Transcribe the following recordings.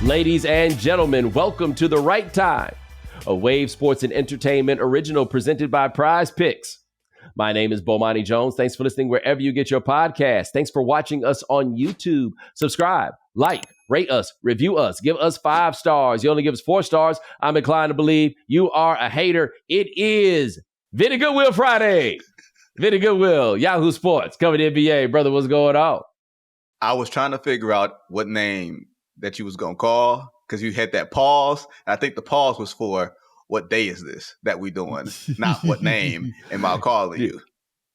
Ladies and gentlemen, welcome to The Right Time, a Wave Sports and Entertainment original presented by Prize Picks. My name is Bomani Jones. Thanks for listening wherever you get your podcast. Thanks for watching us on YouTube. Subscribe, like, rate us, review us, give us 5 stars. You only give us 4 stars. I'm inclined to believe you are a hater. It is Vinnie Goodwill Friday. Vinnie Goodwill, Yahoo Sports, covering the NBA. Brother, what's going on? I was trying to figure out what name that you was going to call because you had that pause. And I think the pause was for what day is this that we doing, not what name am I calling you.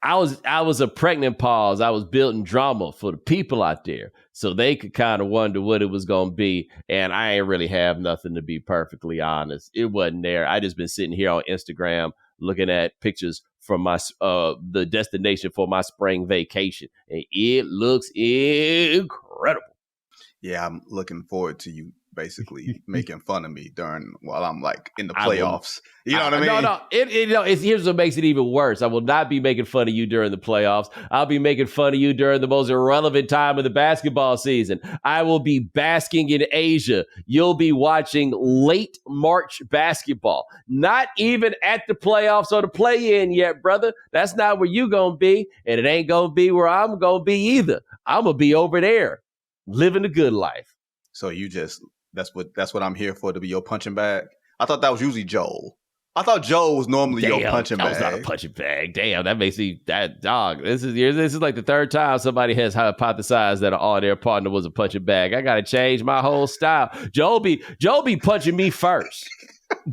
I was a pregnant pause. I was building drama for the people out there so they could kind of wonder what it was going to be. And I ain't really have nothing, to be perfectly honest. It wasn't there. I just been sitting here on Instagram looking at pictures from my the destination for my spring vacation. And it looks incredible. Yeah, I'm looking forward to you basically making fun of me while I'm like in the playoffs. You know what I mean? No. Here's what makes it even worse. I will not be making fun of you during the playoffs. I'll be making fun of you during the most irrelevant time of the basketball season. I will be basking in Asia. You'll be watching late March basketball. Not even at the playoffs or the play-in yet, brother. That's not where you gonna be, and it ain't gonna be where I'm gonna be either. I'm gonna be over there, living the good life. So that's what I'm here for, to be your punching bag. I thought that was usually Joel. I thought Joel was normally your punching bag. That was not a punching bag. Damn, that makes me that dog. This is like the third time somebody has hypothesized that their partner was a punching bag. I gotta change my whole style. Joel be punching me first,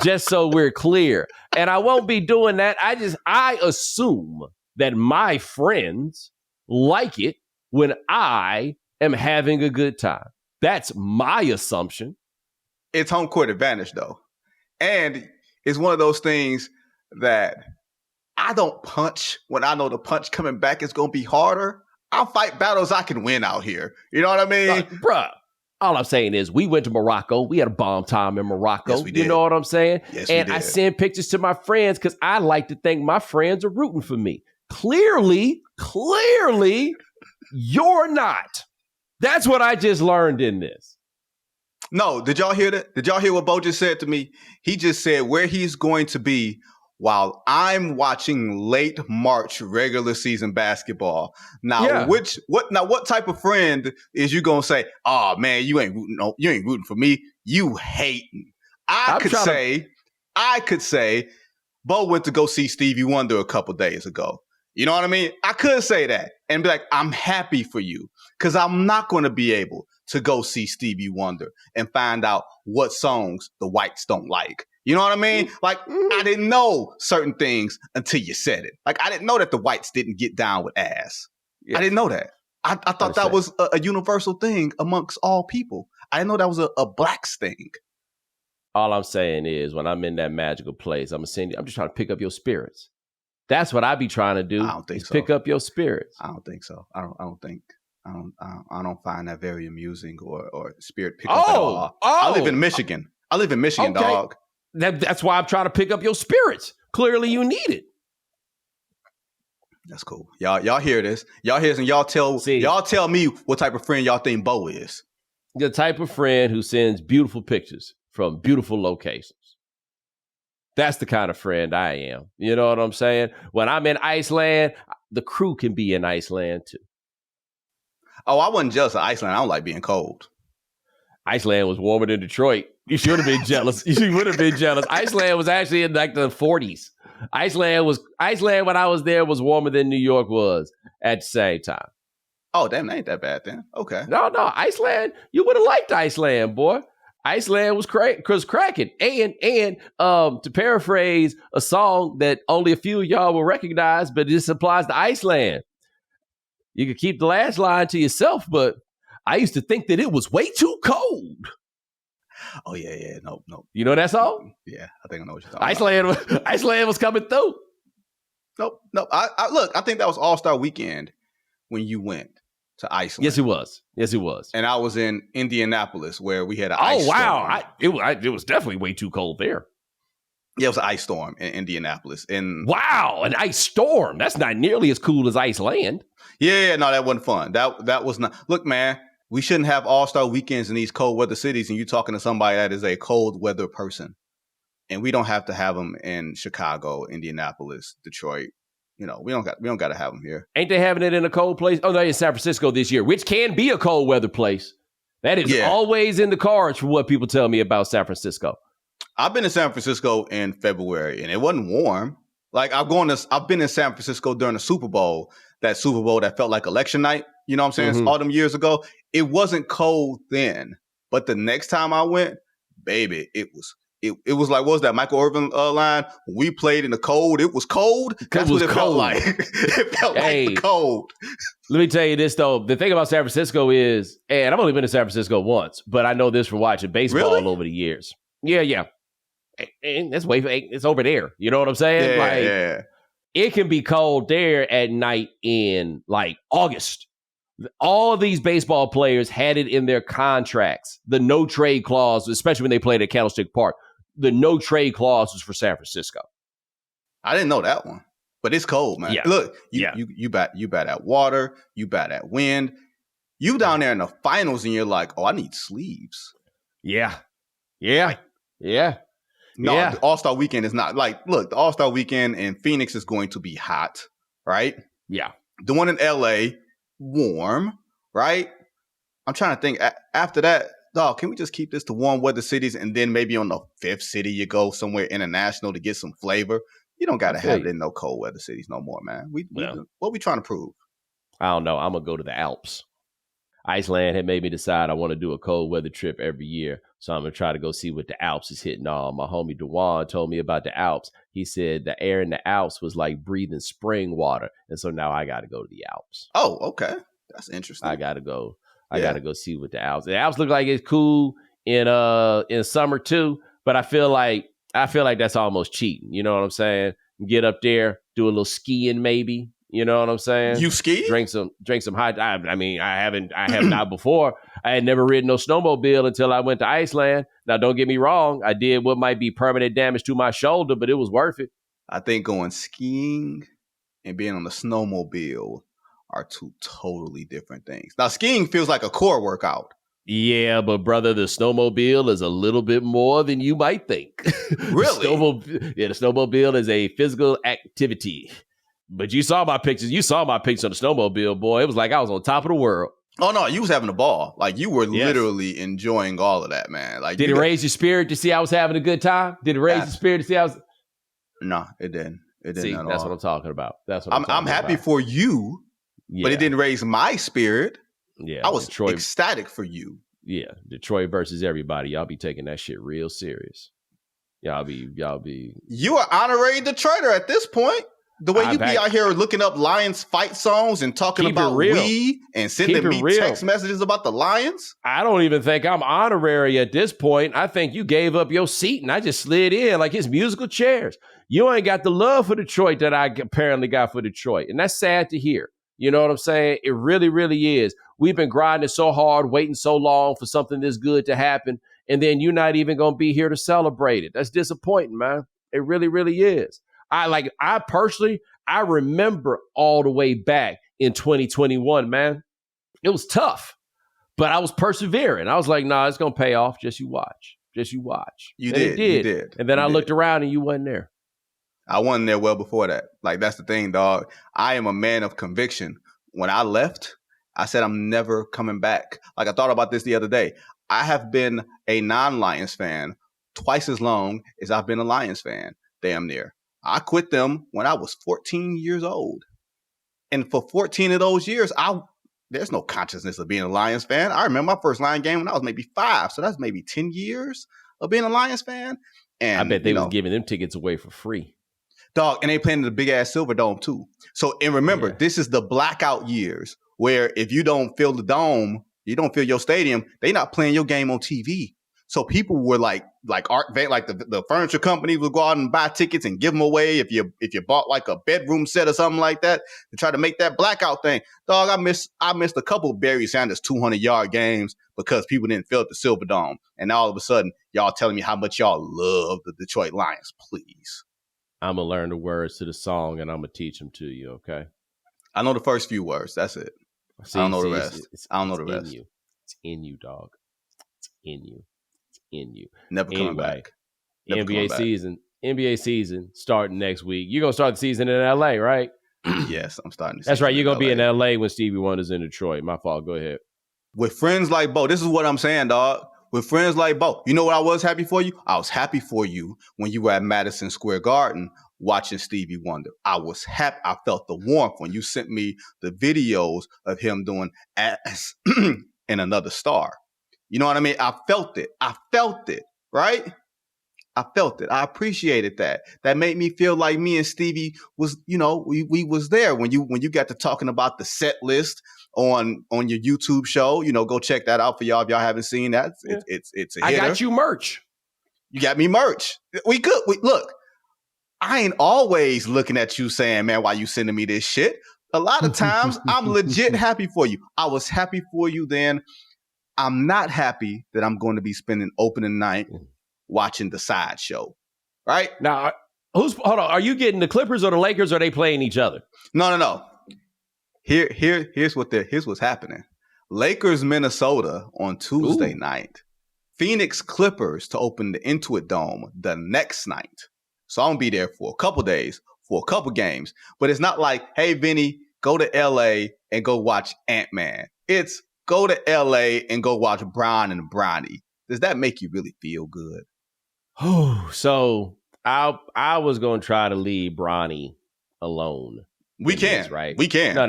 just so we're clear. And I won't be doing that. I assume that my friends like it when I am having a good time. That's my assumption. It's home court advantage, though. And it's one of those things that I don't punch when I know the punch coming back is going to be harder. I'll fight battles I can win out here. You know what I mean? Bruh, all I'm saying is we went to Morocco. We had a bomb time in Morocco. Yes, we did. You know what I'm saying? Yes, and we did. I send pictures to my friends because I like to think my friends are rooting for me. Clearly, you're not. That's what I just learned in this. No, did y'all hear that? Did y'all hear what Bo just said to me? He just said where he's going to be while I'm watching late March regular season basketball. Now, what type of friend is you gonna say, "Oh man, you ain't rooting for me. You hating." I could say, Bo went to go see Stevie Wonder a couple days ago. You know what I mean? I could say that and be like, I'm happy for you because I'm not going to be able to go see Stevie Wonder and find out what songs the whites don't like. You know what I mean? Like, I didn't know certain things until you said it. Like, I didn't know that the whites didn't get down with ass. Yeah. I didn't know that. I thought that was a universal thing amongst all people. I didn't know that was a blacks thing. All I'm saying is when I'm in that magical place, I'm just trying to pick up your spirits. That's what I be trying to do. I don't think so. Pick up your spirits. I don't think so. I don't find that very amusing or spirit pick up at all. I live in Michigan. Okay. Dog. That's why I'm trying to pick up your spirits. Clearly, you need it. That's cool. Y'all hear this? Y'all hear this, and y'all tell me what type of friend y'all think Bo is. The type of friend who sends beautiful pictures from beautiful locations. That's the kind of friend I am. You know what I'm saying? When I'm in Iceland, the crew can be in Iceland too. Oh, I wasn't jealous of Iceland. I don't like being cold. Iceland was warmer than Detroit. You should have been jealous. You would have been jealous. Iceland was actually in like the 40s. Iceland when I was there was warmer than New York was at the same time. Oh, damn, that ain't that bad then. Okay. No, Iceland, you would have liked Iceland, boy. Iceland was cracking. And to paraphrase a song that only a few of y'all will recognize, but this applies to Iceland. You could keep the last line to yourself, but I used to think that it was way too cold. Oh, yeah. No. You know that song? Yeah, I think I know what you're talking about. Iceland was coming through. Nope. I think that was All-Star Weekend when you went to Iceland. Yes, it was. And I was in Indianapolis where we had an ice storm. Oh, wow. It was definitely way too cold there. Yeah, it was an ice storm in Indianapolis. Wow, an ice storm. That's not nearly as cool as Iceland. Yeah, no, that wasn't fun. That was not. Look, man, We shouldn't have all-star weekends in these cold weather cities, and you're talking to somebody that is a cold weather person. And we don't have to have them in Chicago, Indianapolis, Detroit. We don't got to have them here. Ain't they having it in a cold place? Oh, no, in San Francisco this year, which can be a cold weather place. That is always in the cards for what people tell me about San Francisco. I've been in San Francisco in February, and it wasn't warm. Like I've been in San Francisco during the Super Bowl, that Super Bowl that felt like election night. You know what I'm saying? Mm-hmm. All them years ago. It wasn't cold then, but the next time I went, baby, it was like, what was that Michael Irvin line? When we played in the cold, it was cold. That's what it felt like. It felt like the cold. Let me tell you this, though. The thing about San Francisco is, and I've only been to San Francisco once, but I know this from watching baseball over the years. Yeah. And that's it's over there. You know what I'm saying? Yeah. It can be cold there at night in like August. All of these baseball players had it in their contracts. The no trade clause, especially when they played at Candlestick Park, the no trade clause was for San Francisco. I didn't know that one, but it's cold, man. Yeah. Look, you bat at water, you bat at wind. You down there in the finals, and you're like, oh, I need sleeves. Yeah. No, the All-Star Weekend is not. Like, look, the All-Star Weekend in Phoenix is going to be hot, right? Yeah. The one in LA, warm, right? I'm trying to think. After that, dog, can we just keep this to warm weather cities, and then maybe on the fifth city you go somewhere international to get some flavor? You don't got to have it in no cold weather cities no more, man. What we trying to prove? I don't know. I'm going to go to the Alps. Iceland had made me decide I want to do a cold weather trip every year. So I'm going to try to go see what the Alps is hitting on. My homie Dewan told me about the Alps. He said the air in the Alps was like breathing spring water. And so now I got to go to the Alps. Oh, okay. That's interesting. I got to go. I got to go see what the Alps. The Alps look like it's cool in summer too, but I feel like that's almost cheating. You know what I'm saying? Get up there, do a little skiing maybe. You know what I'm saying? You ski? Drink some hot. I have not before. I had never ridden no snowmobile until I went to Iceland. Now, don't get me wrong. I did what might be permanent damage to my shoulder, but it was worth it. I think going skiing and being on the snowmobile are two totally different things. Now, skiing feels like a core workout. Yeah, but brother, the snowmobile is a little bit more than you might think. Really? The snowmobile is a physical activity. But you saw my pictures. You saw my pictures on the snowmobile, boy. It was like I was on top of the world. Oh, no, you was having a ball. Like, you were literally enjoying all of that, man. Like, did it raise your spirit to see I was having a good time? Did it raise your spirit to see I was... No, it didn't. It didn't. See, at that's all. what I'm talking about. I'm happy for you, but it didn't raise my spirit. Yeah, I was ecstatic for you. Yeah, Detroit versus everybody. Y'all be taking that shit real serious. Y'all be. You are honorary Detroiter at this point. The way you be out here looking up Lions fight songs and talking about we and sending me text messages about the Lions. I don't even think I'm honorary at this point. I think you gave up your seat and I just slid in like his musical chairs. You ain't got the love for Detroit that I apparently got for Detroit. And that's sad to hear. You know what I'm saying? It really, really is. We've been grinding so hard, waiting so long for something this good to happen. And then you're not even going to be here to celebrate it. That's disappointing, man. It really, really is. I personally remember all the way back in 2021, man. It was tough, but I was persevering. I was like, nah, it's going to pay off. Just you watch. You did. And then I looked around and you wasn't there. I wasn't there well before that. Like, that's the thing, dog. I am a man of conviction. When I left, I said I'm never coming back. Like, I thought about this the other day. I have been a non-Lions fan twice as long as I've been a Lions fan, damn near. I quit them when I was 14 years old. And for 14 of those years, there's no consciousness of being a Lions fan. I remember my first Lion game when I was maybe 5. So that's maybe 10 years of being a Lions fan. And I bet they was giving them tickets away for free. Dog, and they playing in the big-ass Silverdome, too. So, and remember, this is the blackout years where if you don't fill the dome, you don't fill your stadium, they not playing your game on TV. So people were like the furniture company would go out and buy tickets and give them away if you bought like a bedroom set or something like that to try to make that blackout thing. Dog, I missed a couple of Barry Sanders 200-yard games because people didn't fill the Silverdome. And all of a sudden, y'all telling me how much y'all love the Detroit Lions. Please. I'm going to learn the words to the song and I'm going to teach them to you, okay? I know the first few words. That's it. I don't know the rest. I don't know the rest. in you, dog. It's in you. It's in you. Never coming back. Never NBA season. NBA season starting next week. You're gonna start the season in LA, right? Yes, I'm starting. That's right. You're gonna be in LA when Stevie Wonder's in Detroit. My fault. Go ahead. With friends like Bo, this is what I'm saying, dog. With friends like Bo, you know what I was happy for you? I was happy for you when you were at Madison Square Garden watching Stevie Wonder. I was happy. I felt the warmth when you sent me the videos of him doing As in Another Star. You know what I mean? I felt it. Right? I felt it. I appreciated that. That made me feel like me and Stevie was, we was there when you got to talking about the set list on your YouTube show. Go check that out for y'all if y'all haven't seen that. It's a hitter. I got you merch. You got me merch. We good. Look, I ain't always looking at you saying, man, why you sending me this shit? A lot of times I'm legit happy for you. I was happy for you then. I'm not happy that I'm going to be spending opening night watching the sideshow, right? Now, hold on. Are you getting the Clippers or the Lakers? Or are they playing each other? No. Here's what's happening. Lakers, Minnesota on Tuesday night. Phoenix Clippers to open the Intuit Dome the next night. So I'm gonna be there for a couple days, for a couple games. But it's not like, hey, Vinny, go to LA and go watch Ant-Man. It's go to LA and go watch Brian and Bronny. Does that make you really feel good? So I was going to try to leave Bronny alone. We can, this, right? We can. No.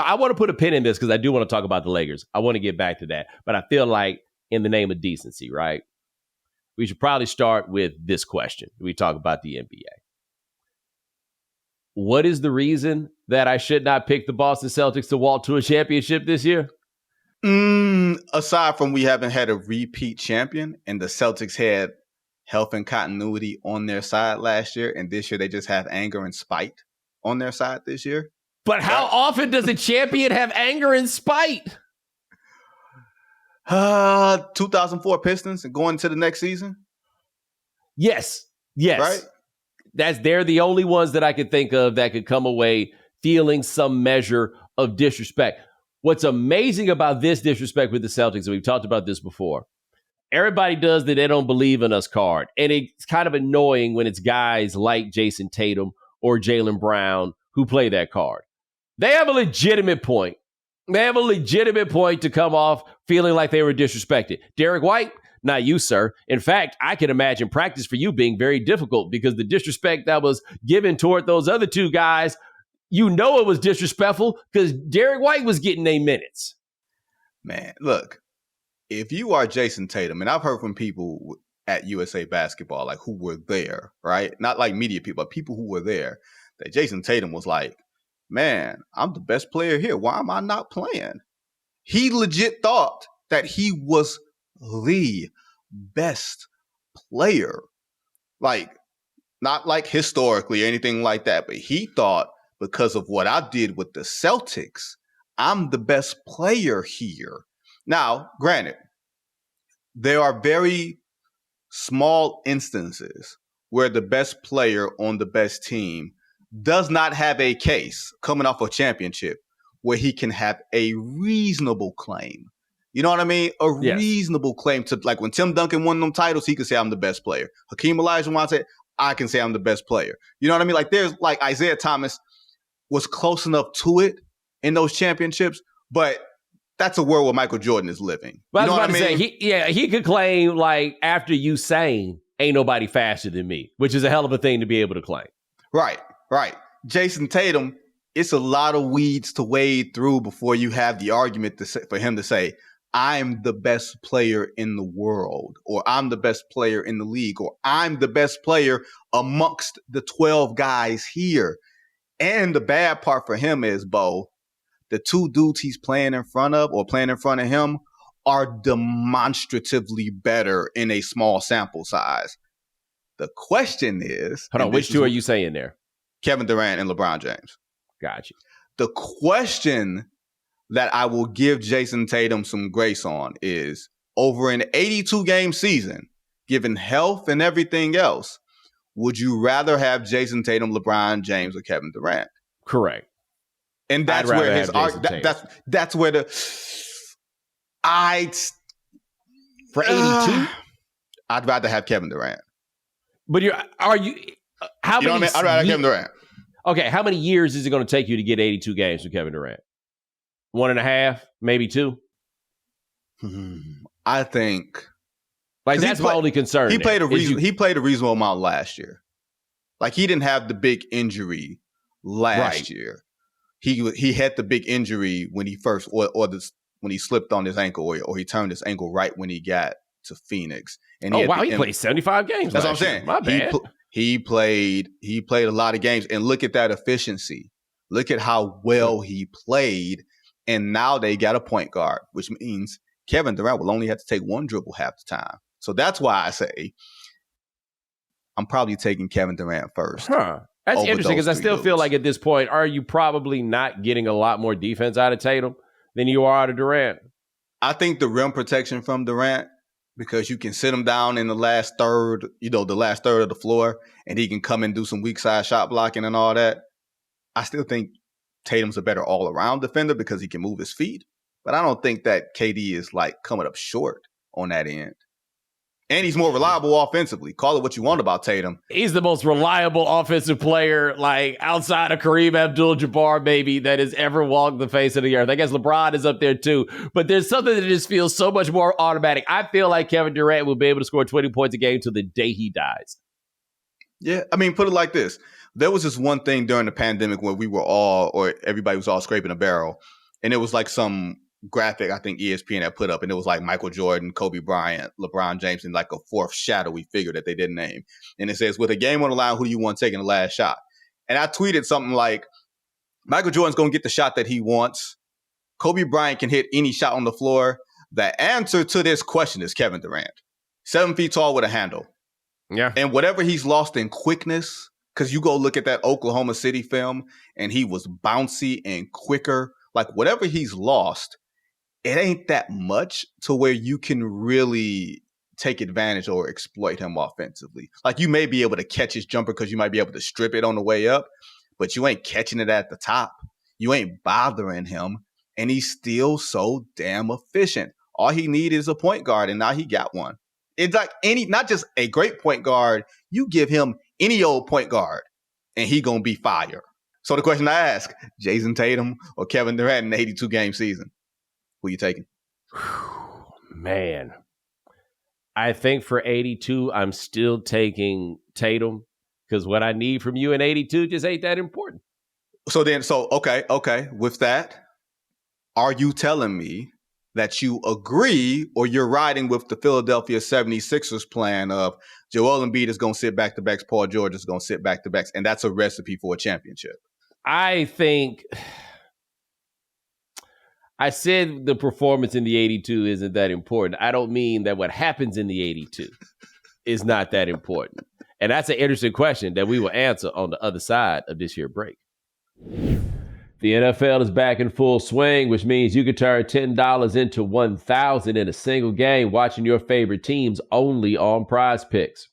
I want to put a pin in this because I do want to talk about the Lakers. I want to get back to that, but I feel like in the name of decency, right? We should probably start with this question. We talk about the NBA. What is the reason that I should not pick the Boston Celtics to walk to a championship this year? Aside from we haven't had a repeat champion and the Celtics had health and continuity on their side last year, and this year they just have anger and spite on their side this year. But how often does a champion have anger and spite? 2004 Pistons and going to the next season? Yes. Right? They're the only ones that I could think of that could come away feeling some measure of disrespect. What's amazing about this disrespect with the Celtics, and we've talked about this before, everybody does the they don't believe in us card. And it's kind of annoying when it's guys like Jayson Tatum or Jaylen Brown who play that card. They have a legitimate point. They have a legitimate point to come off feeling like they were disrespected. Derek White, not you, sir. In fact, I can imagine practice for you being very difficult because the disrespect that was given toward those other two guys, it was disrespectful because Derek White was getting 8 minutes. Man, look, if you are Jayson Tatum, and I've heard from people at USA Basketball, like who were there, right? Not like media people, but people who were there, that Jayson Tatum was like, man, I'm the best player here. Why am I not playing? He legit thought that he was the best player. Like, not like historically or anything like that, but he thought because of what I did with the Celtics, I'm the best player here. Now, granted, there are very small instances where the best player on the best team does not have a case coming off a championship where he can have a reasonable claim. You know what I mean? Reasonable claim to, like when Tim Duncan won them titles, he could say I'm the best player. Hakeem Olajuwon said, I can say I'm the best player. You know what I mean? Like there's like Isaiah Thomas was close enough to it in those championships, but that's a world where Michael Jordan is living. But you know I was about to say, he could claim like after you saying ain't nobody faster than me, which is a hell of a thing to be able to claim. Right. Jayson Tatum, it's a lot of weeds to wade through before you have the argument for him to say, I'm the best player in the world, or I'm the best player in the league, or I'm the best player amongst the 12 guys here. And the bad part for him is, Bo, the two dudes he's playing in front of him are demonstratively better in a small sample size. The question is... Hold on, which two are you saying there? Kevin Durant and LeBron James. Gotcha. The question that I will give Jayson Tatum some grace on is, over an 82-game season, given health and everything else, would you rather have Jayson Tatum, LeBron James, or Kevin Durant? Correct. And that's where his that's where For 82? I'd rather have Kevin Durant. But how many? I'd rather have Kevin Durant. Okay, how many years is it going to take you to get 82 games with Kevin Durant? 1.5, maybe 2? I think. Like, that's my only concern. He played a reasonable amount last year. Like, he didn't have the big injury last year. He had the big injury when he first, when he slipped on his ankle, or he turned his ankle right when he got to Phoenix. And he played 75 games. That's what I'm saying. My bad. He played a lot of games, and look at that efficiency. Look at how well he played, and now they got a point guard, which means Kevin Durant will only have to take one dribble half the time. So that's why I say I'm probably taking Kevin Durant first. That's interesting, because I still feel like at this point, are you probably not getting a lot more defense out of Tatum than you are out of Durant? I think the rim protection from Durant, because you can sit him down in the last third, the last third of the floor, and he can come and do some weak side shot blocking and all that. I still think Tatum's a better all-around defender because he can move his feet. But I don't think that KD is like coming up short on that end. And he's more reliable offensively. Call it what you want about Tatum. He's the most reliable offensive player, like, outside of Kareem Abdul-Jabbar, maybe, that has ever walked the face of the earth. I guess LeBron is up there too. But there's something that just feels so much more automatic. I feel like Kevin Durant will be able to score 20 points a game till the day he dies. Yeah, I mean, put it like this. There was this one thing during the pandemic where everybody was all scraping a barrel. And it was like some graphic, I think ESPN had put up, and it was like Michael Jordan, Kobe Bryant, LeBron James, and like a fourth shadowy figure that they didn't name. And it says, with a game on the line, who do you want taking the last shot? And I tweeted something like, Michael Jordan's going to get the shot that he wants. Kobe Bryant can hit any shot on the floor. The answer to this question is Kevin Durant. 7 feet tall with a handle. Yeah. And whatever he's lost in quickness, because you go look at that Oklahoma City film, and he was bouncy and quicker. Like, whatever he's lost, it ain't that much to where you can really take advantage or exploit him offensively. Like, you may be able to catch his jumper because you might be able to strip it on the way up, but you ain't catching it at the top. You ain't bothering him, and he's still so damn efficient. All he needs is a point guard, and now he got one. It's like not just a great point guard, you give him any old point guard, and he gonna be fire. So the question I ask, Jayson Tatum or Kevin Durant in an 82-game season? Who you taking? Man, I think for 82, I'm still taking Tatum, because what I need from you in 82 just ain't that important. Okay. With that, are you telling me that you agree, or you're riding with the Philadelphia 76ers plan of Joel Embiid is going to sit back-to-backs, Paul George is going to sit back-to-backs, and that's a recipe for a championship? I think I said the performance in the 82 isn't that important. I don't mean that what happens in the 82 is not that important. And that's an interesting question that we will answer on the other side of this here break. The NFL is back in full swing, which means you can turn $10 into $1,000 in a single game watching your favorite teams only on Prize Picks.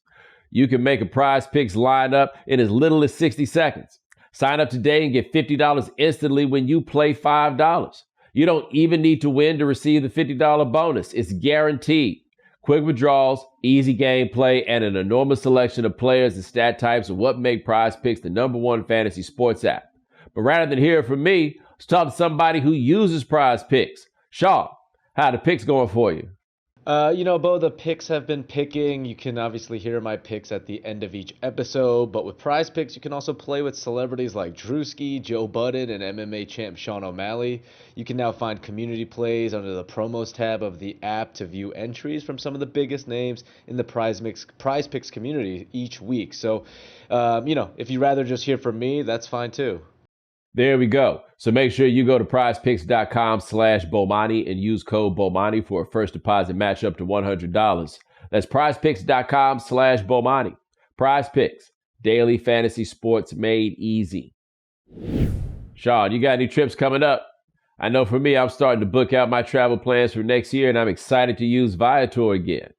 You can make a Prize Picks lineup in as little as 60 seconds. Sign up today and get $50 instantly when you play $5. You don't even need to win to receive the $50 bonus. It's guaranteed. Quick withdrawals, easy gameplay, and an enormous selection of players and stat types are what make Prize Picks the #1 fantasy sports app. But rather than hear from me, let's talk to somebody who uses Prize Picks. Shaw, how are the picks going for you? Bo, the picks have been picking. You can obviously hear my picks at the end of each episode, but with Prize Picks, you can also play with celebrities like Drewski, Joe Budden, and MMA champ Sean O'Malley. You can now find community plays under the promos tab of the app to view entries from some of the biggest names in the Prize Picks community each week. So, if you'd rather just hear from me, that's fine too. There we go. So make sure you go to prizepicks.com/Bomani and use code Bomani for a first deposit match up to $100. That's prizepicks.com/Bomani. Prize Picks, daily fantasy sports made easy. Sean, you got any trips coming up? I know for me, I'm starting to book out my travel plans for next year, and I'm excited to use Viator again.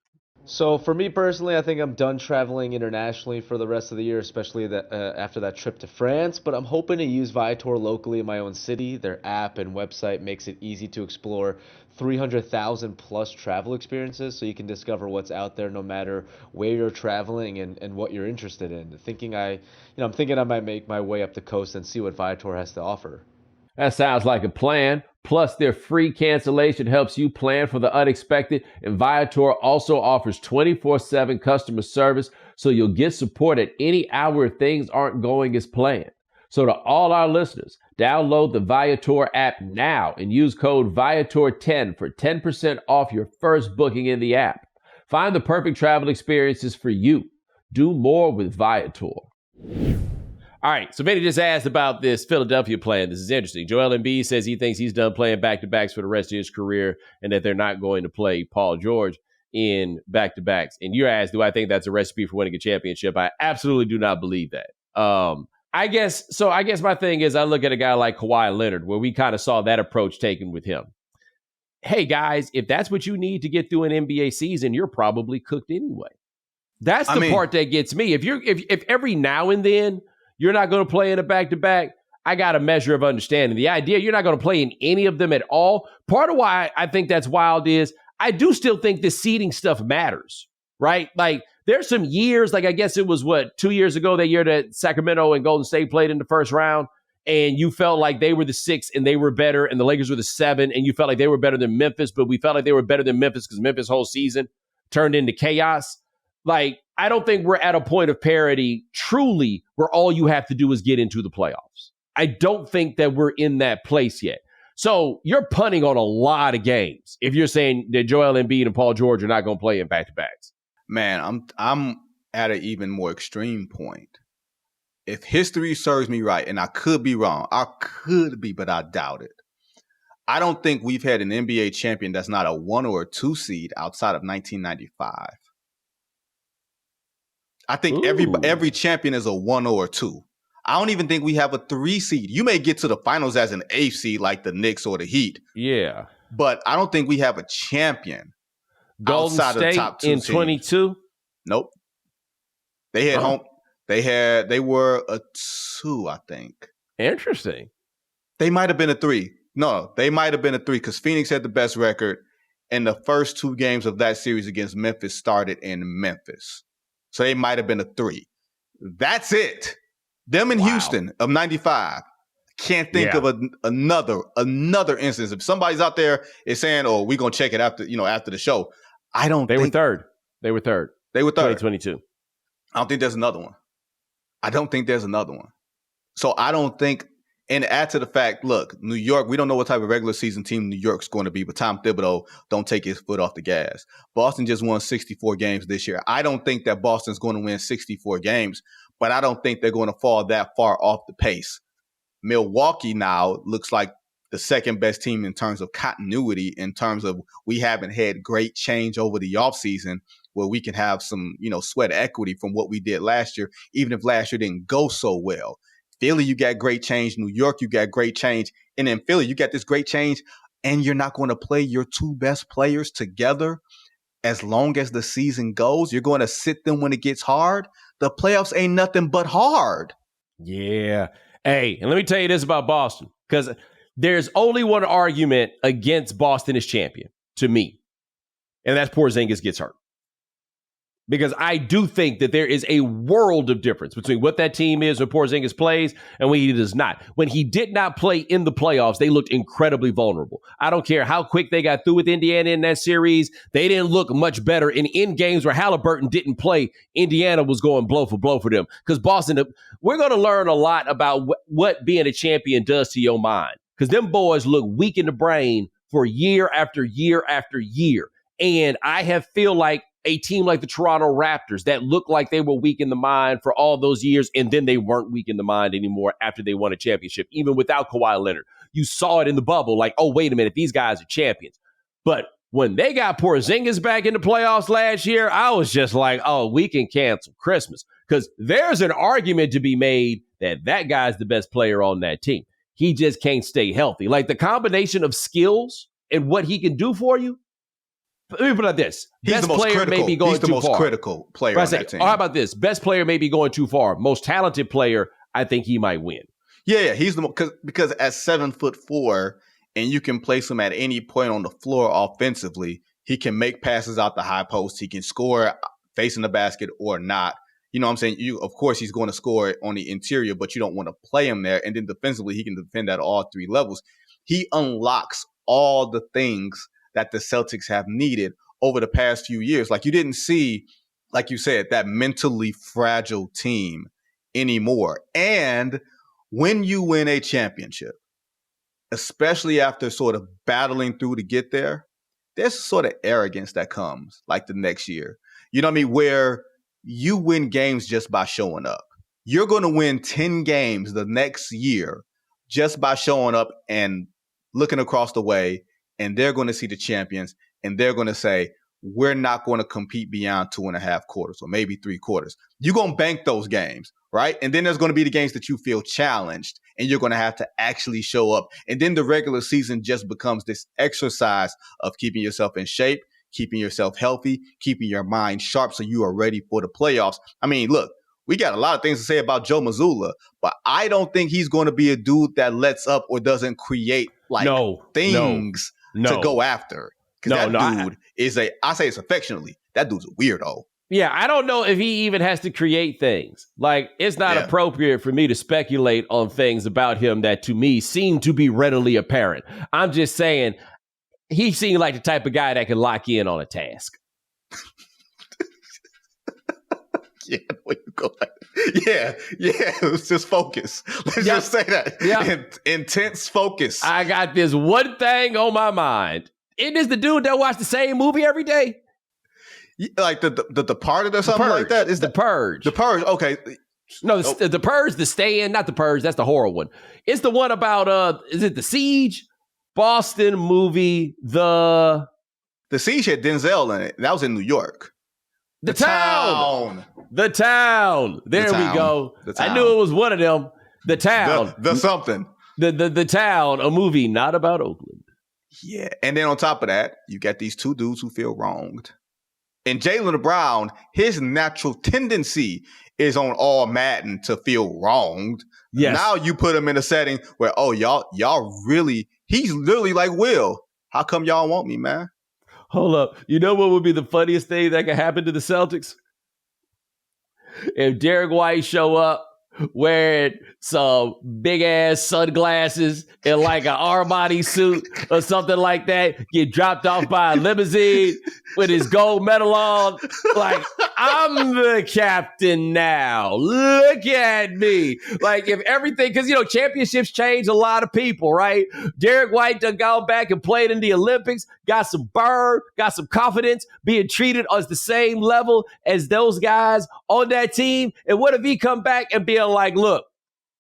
So for me personally, I think I'm done traveling internationally for the rest of the year, especially after that trip to France. But I'm hoping to use Viator locally in my own city. Their app and website makes it easy to explore 300,000 plus travel experiences, so you can discover what's out there no matter where you're traveling and what you're interested in. I'm thinking I might make my way up the coast and see what Viator has to offer. That sounds like a plan. Plus, their free cancellation helps you plan for the unexpected. And Viator also offers 24/7 customer service, so you'll get support at any hour if things aren't going as planned. So to all our listeners, download the Viator app now and use code Viator10 for 10% off your first booking in the app. Find the perfect travel experiences for you. Do more with Viator. All right, so Vinny just asked about this Philadelphia plan. This is interesting. Joel Embiid says he thinks he's done playing back-to-backs for the rest of his career and that they're not going to play Paul George in back-to-backs. And you asked, do I think that's a recipe for winning a championship? I absolutely do not believe that. I guess my thing is I look at a guy like Kawhi Leonard, where we kind of saw that approach taken with him. Hey, guys, if that's what you need to get through an NBA season, you're probably cooked anyway. That's the part that gets me. If every now and then you're not going to play in a back-to-back, I got a measure of understanding. The idea you're not going to play in any of them at all, part of why I think that's wild is I do still think the seeding stuff matters, right? Like, there's some years, like I guess it was, 2 years ago, that year that Sacramento and Golden State played in the first round, and you felt like they were the 6 and they were better, and the Lakers were the 7, and you felt like they were better than Memphis, but we felt like they were better than Memphis because Memphis' whole season turned into chaos. Like, I don't think we're at a point of parity truly where all you have to do is get into the playoffs. I don't think that we're in that place yet. So you're punting on a lot of games if you're saying that Joel Embiid and Paul George are not going to play in back-to-backs. Man, I'm at an even more extreme point. If history serves me right, and I could be wrong, but I doubt it. I don't think we've had an NBA champion that's not a 1 or a 2 seed outside of 1995. I think every champion is a 1 or a 2. I don't even think we have a 3 seed. You may get to the finals as an 8 seed like the Knicks or the Heat. Yeah. But I don't think we have a champion Golden outside State of the top 2 in seeds. 22? Nope. They had home. They were a 2, I think. Interesting. They might have been a 3. No, they might have been a 3 because Phoenix had the best record, and the first 2 games of that series against Memphis started in Memphis. So they might have been a 3. That's it. Them in Houston of 95. Can't think of another instance. If somebody's out there is saying, "Oh, we're gonna check it after the show," I don't. They were third. 2022. I don't think there's another one. So I don't think. And add to the fact, look, New York, we don't know what type of regular season team New York's going to be, but Tom Thibodeau don't take his foot off the gas. Boston just won 64 games this year. I don't think that Boston's going to win 64 games, but I don't think they're going to fall that far off the pace. Milwaukee now looks like the second best team in terms of continuity, in terms of we haven't had great change over the offseason where we can have some, sweat equity from what we did last year, even if last year didn't go so well. Philly, you got great change. New York, you got great change. And in Philly, you got this great change, and you're not going to play your 2 best players together as long as the season goes. You're going to sit them when it gets hard. The playoffs ain't nothing but hard. Yeah. Hey, and let me tell you this about Boston, because there's only one argument against Boston as champion to me, and that's Porzingis gets hurt. Because I do think that there is a world of difference between what that team is when Porzingis plays and when he does not. When he did not play in the playoffs, they looked incredibly vulnerable. I don't care how quick they got through with Indiana in that series. They didn't look much better. In games where Halliburton didn't play, Indiana was going blow for blow for them. Because Boston, we're going to learn a lot about what being a champion does to your mind. Because them boys look weak in the brain for year after year after year. And I feel like a team like the Toronto Raptors that looked like they were weak in the mind for all those years, and then they weren't weak in the mind anymore after they won a championship, even without Kawhi Leonard. You saw it in the bubble, like, oh, wait a minute, these guys are champions. But when they got Porzingis back in the playoffs last year, I was just like, oh, we can cancel Christmas. Because there's an argument to be made that guy's the best player on that team. He just can't stay healthy. Like, the combination of skills and what he can do for you, Let me put it like this. He's Best the most player critical. may be going He's the too most far. critical player on that team. How about this? Best player may be going too far. Most talented player, I think he might win. Yeah, he's the most because at 7'4" and you can place him at any point on the floor offensively. He can make passes out the high post. He can score facing the basket or not. You know what I'm saying? Of course, he's going to score on the interior, but you don't want to play him there. And then defensively, he can defend at all three levels. He unlocks all the things that the Celtics have needed over the past few years. Like you didn't see, like you said, that mentally fragile team anymore. And when you win a championship, especially after sort of battling through to get there, there's sort of arrogance that comes like the next year. You know what I mean? Where you win games just by showing up. You're going to win 10 games the next year just by showing up and looking across the way, and they're going to see the champions, and they're going to say, we're not going to compete beyond 2.5 quarters or maybe 3 quarters. You're going to bank those games, right? And then there's going to be the games that you feel challenged, and you're going to have to actually show up. And then the regular season just becomes this exercise of keeping yourself in shape, keeping yourself healthy, keeping your mind sharp so you are ready for the playoffs. I mean, look, we got a lot of things to say about Joe Mazzulla, but I don't think he's going to be a dude that lets up or doesn't create things to go after. Because that dude is I say it's affectionately, that dude's a weirdo. Yeah, I don't know if he even has to create things. Like, it's not appropriate for me to speculate on things about him that to me seem to be readily apparent. I'm just saying, he seemed like the type of guy that can lock in on a task. Yeah, where you go? Yeah. Let's just focus. Let's just say that. Yeah. Intense focus. I got this one thing on my mind. Isn't this the dude that watched the same movie every day? Like the Departed or something like that? Is the Purge? The Purge. Okay. No, the Purge, the Stand, not the Purge. That's the horror one. It's the one about is it the Siege? Boston movie. The Siege had Denzel in it. That was in New York. The Town. The Town. There we go. I knew it was one of them. The Town. The something. The Town, a movie not about Oakland. Yeah. And then on top of that, you got these two dudes who feel wronged. And Jaylen Brown, his natural tendency is on all Madden to feel wronged. Yes. Now you put him in a setting where, y'all really, he's literally like, Will, how come y'all want me, man? Hold up. You know what would be the funniest thing that could happen to the Celtics? If Derek White show up wearing some big ass sunglasses and like an Armani suit or something like that, get dropped off by a limousine with his gold medal on. Like, I'm the captain now. Look at me. Like, if everything, because, championships change a lot of people, right? Derek White done gone back and played in the Olympics, got some burn, got some confidence, being treated as the same level as those guys on that team. And what if he come back and be like, look,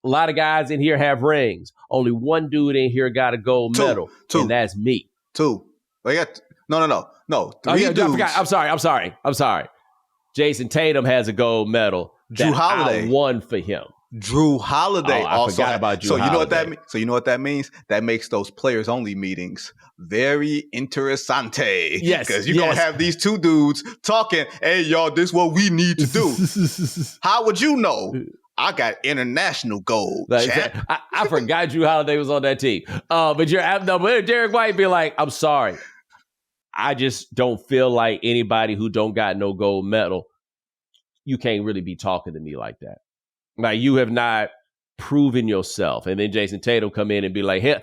a lot of guys in here have rings. Only one dude in here got a gold medal, and that's me. Two. No. Three dudes. I'm sorry. Jayson Tatum has a gold medal. Jrue Holiday. I won for him. Jrue Holiday also forgot about Jrue Holiday. You know what that means? So you know what that means? That makes those players only meetings very interessante. Yes. Because you're going to have these two dudes talking, hey, y'all, this is what we need to do. How would you know? I got international gold. I forgot Jrue Holiday was on that team. But Derek White be like, I'm sorry. I just don't feel like anybody who don't got no gold medal, you can't really be talking to me like that. Like, you have not proven yourself. And then Jayson Tatum come in and be like, hey,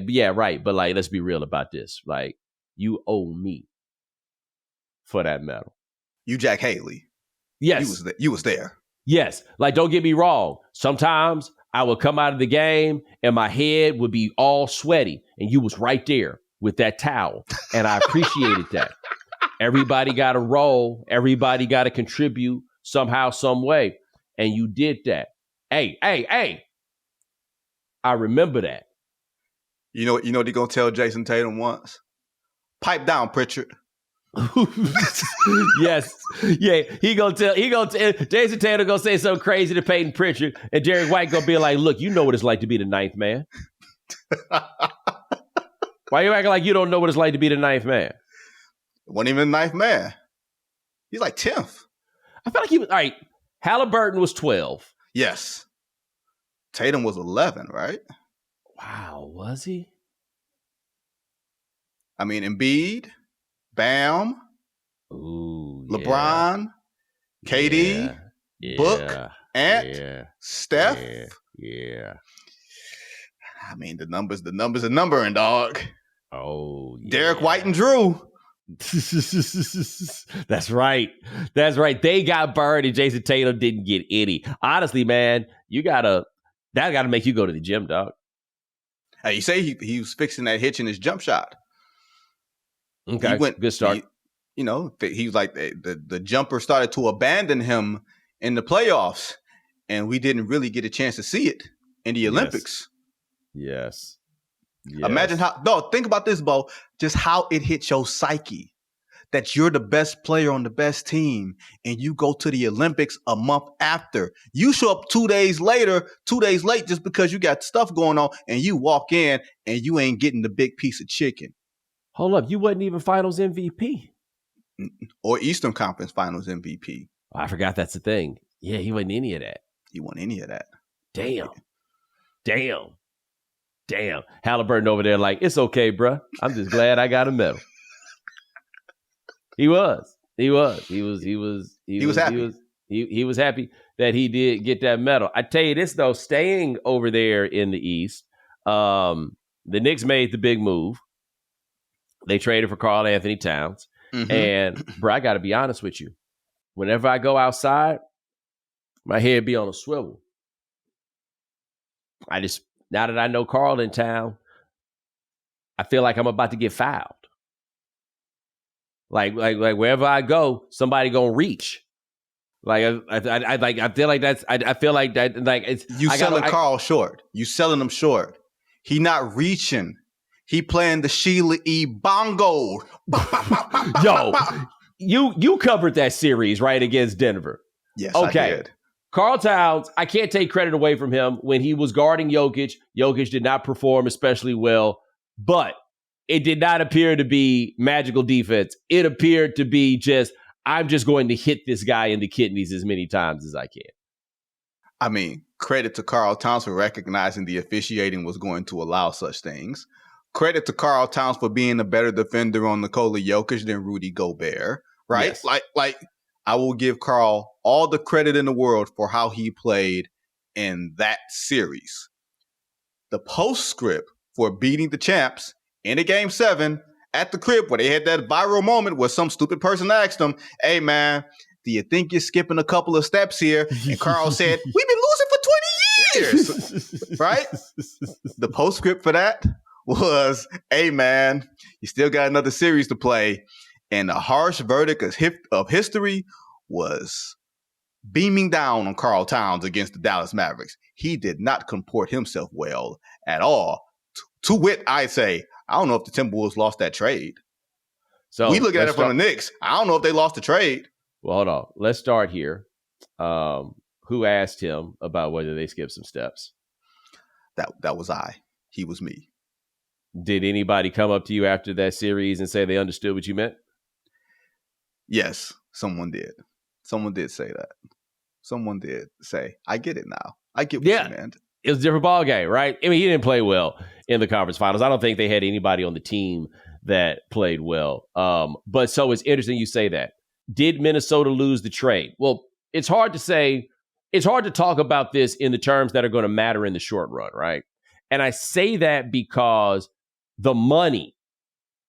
yeah, right. But like, let's be real about this. Like, you owe me for that medal. You Jack Haley. Yes. You was there. Yes. Like, don't get me wrong. Sometimes I would come out of the game and my head would be all sweaty. And you was right there with that towel. And I appreciated that. Everybody got a role. Everybody got to contribute somehow, some way. And you did that. Hey. I remember that. You know what they're going to tell Jayson Tatum once? Pipe down, Pritchard. Yes. Yeah. Jayson Tatum gonna say something crazy to Peyton Pritchard, and Derek White gonna be like, look, you know what it's like to be the ninth man. Why you acting like you don't know what it's like to be the ninth man? Wasn't even the ninth man. He's like 10th. I feel like he was, all right, Halliburton was 12. Yes. Tatum was 11, right? Wow, was he? I mean, Embiid, Bam, Ooh, LeBron, KD, Book, Ant, Steph. Yeah. I mean, the numbers are numbering, dog. Oh, yeah. Derek White and Drew. That's right. They got burned and Jayson Tatum didn't get any. Honestly, man, that gotta make you go to the gym, dog. Hey, you say he was fixing that hitch in his jump shot. Okay, good start. He was like the jumper started to abandon him in the playoffs, and we didn't really get a chance to see it in the Olympics. Yes. Imagine think about this, Bo, just how it hit your psyche that you're the best player on the best team and you go to the Olympics a month after. You show up 2 days late just because you got stuff going on, and you walk in and you ain't getting the big piece of chicken. Hold up, you wasn't even Finals MVP. Or Eastern Conference Finals MVP. Oh, I forgot that's the thing. Yeah, he wasn't any of that. He won any of that. Damn. Halliburton over there like, it's okay, bro. I'm just glad I got a medal. He was happy. He was happy that he did get that medal. I tell you this though, staying over there in the East, the Knicks made the big move. They traded for Karl-Anthony Towns. Mm-hmm. And bro, I got to be honest with you. Whenever I go outside, my head be on a swivel. Now that I know Karl in town, I feel like I'm about to get fouled. Like wherever I go, somebody gonna reach. I feel like it's you selling Karl short. You selling him short. He not reaching. He playing the Sheila E. Bongo. Yo, you covered that series right against Denver. Yes, okay. I did. Karl Towns, I can't take credit away from him. When he was guarding Jokic, Jokic did not perform especially well, but it did not appear to be magical defense. It appeared to be I'm just going to hit this guy in the kidneys as many times as I can. I mean, credit to Karl Towns for recognizing the officiating was going to allow such things. Credit to Karl Towns for being a better defender on Nikola Jokic than Rudy Gobert, right? Yes. Like I will give Karl all the credit in the world for how he played in that series. The postscript for beating the champs in a Game 7 at the crib where they had that viral moment where some stupid person asked him, hey, man, do you think you're skipping a couple of steps here? And Karl said, we've been losing for 20 years, right? The postscript for that was, hey, man, you still got another series to play. And the harsh verdict of history was beaming down on Karl Towns against the Dallas Mavericks. He did not comport himself well at all. To wit, I say, I don't know if the Timberwolves lost that trade. So we look at it from the Knicks. I don't know if they lost the trade. Well, hold on. Let's start here. Who asked him about whether they skipped some steps? That was I. He was me. Did anybody come up to you after that series and say they understood what you meant? Yes, someone did. Someone did say that. Someone did say, I get it now. I get what you meant. It was a different ball game, right? I mean, he didn't play well in the conference finals. I don't think they had anybody on the team that played well. But so it's interesting you say that. Did Minnesota lose the trade? Well, it's hard to say. It's hard to talk about this in the terms that are going to matter in the short run, right? And I say that because the money,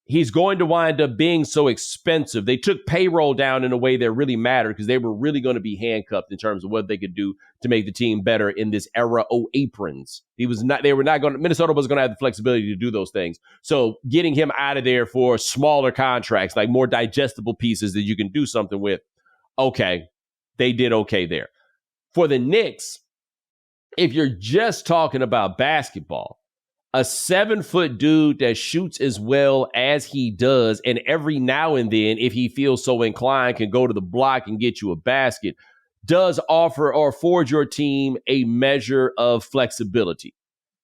he's going to wind up being so expensive. They took payroll down in a way that really mattered because they were really going to be handcuffed in terms of what they could do to make the team better in this era. Aprons. Minnesota was going to have the flexibility to do those things. So getting him out of there for smaller contracts, like more digestible pieces that you can do something with. Okay. They did okay there. For the Knicks, if you're just talking about basketball, a 7-foot dude that shoots as well as he does, and every now and then, if he feels so inclined, can go to the block and get you a basket, does offer or afford your team a measure of flexibility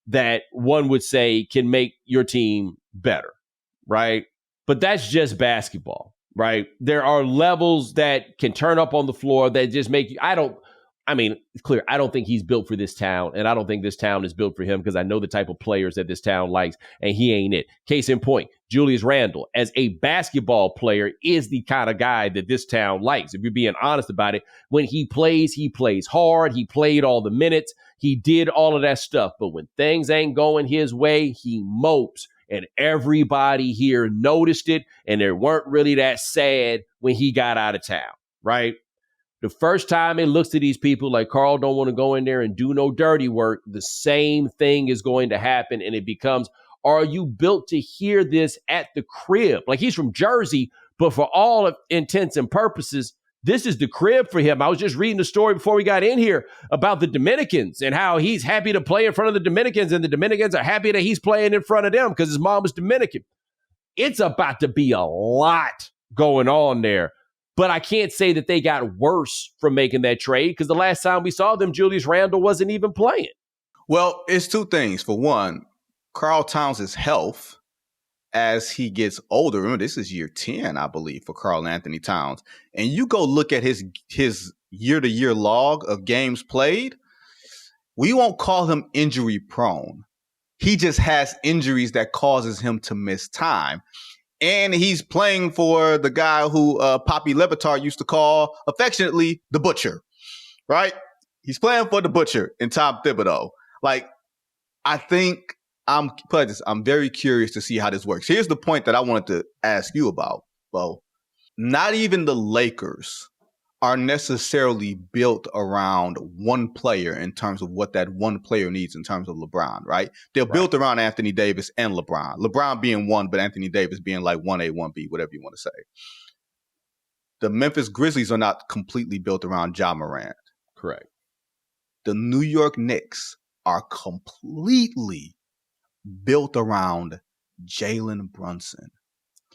that one would say can make your team better, right? But that's just basketball. right? There are levels that can turn up on the floor that just make you, it's clear. I don't think he's built for this town, and I don't think this town is built for him because I know the type of players that this town likes, and he ain't it. Case in point, Julius Randle, as a basketball player, is the kind of guy that this town likes. If you're being honest about it, when he plays hard. He played all the minutes. He did all of that stuff. But when things ain't going his way, he mopes. And everybody here noticed it, and they weren't really that sad when he got out of town, right? The first time it looks to these people like Karl don't want to go in there and do no dirty work, the same thing is going to happen, and it becomes, are you built to hear this at the crib? Like, he's from Jersey, but for all intents and purposes, this is the crib for him. I was just reading the story before we got in here about the Dominicans and how he's happy to play in front of the Dominicans, and the Dominicans are happy that he's playing in front of them because his mom is Dominican. It's about to be a lot going on there. But I can't say that they got worse from making that trade because the last time we saw them, Julius Randle wasn't even playing. Well, it's two things. For one, Karl Towns' health as he gets older. Remember, this is year 10, I believe, for Karl-Anthony Towns. And you go look at his year-to-year log of games played. We won't call him injury prone. He just has injuries that causes him to miss time. And he's playing for the guy who Poppy Levitar used to call affectionately the Butcher, right? He's playing for the Butcher in Tom Thibodeau. Like, I think I'm very curious to see how this works. Here's the point that I wanted to ask you about, Bo. Not even the Lakers are necessarily built around one player in terms of what that one player needs in terms of LeBron, right? They're built around Anthony Davis and LeBron. LeBron being one, but Anthony Davis being like 1A, 1B, whatever you want to say. The Memphis Grizzlies are not completely built around Ja Morant. Correct. The New York Knicks are completely built around Jalen Brunson.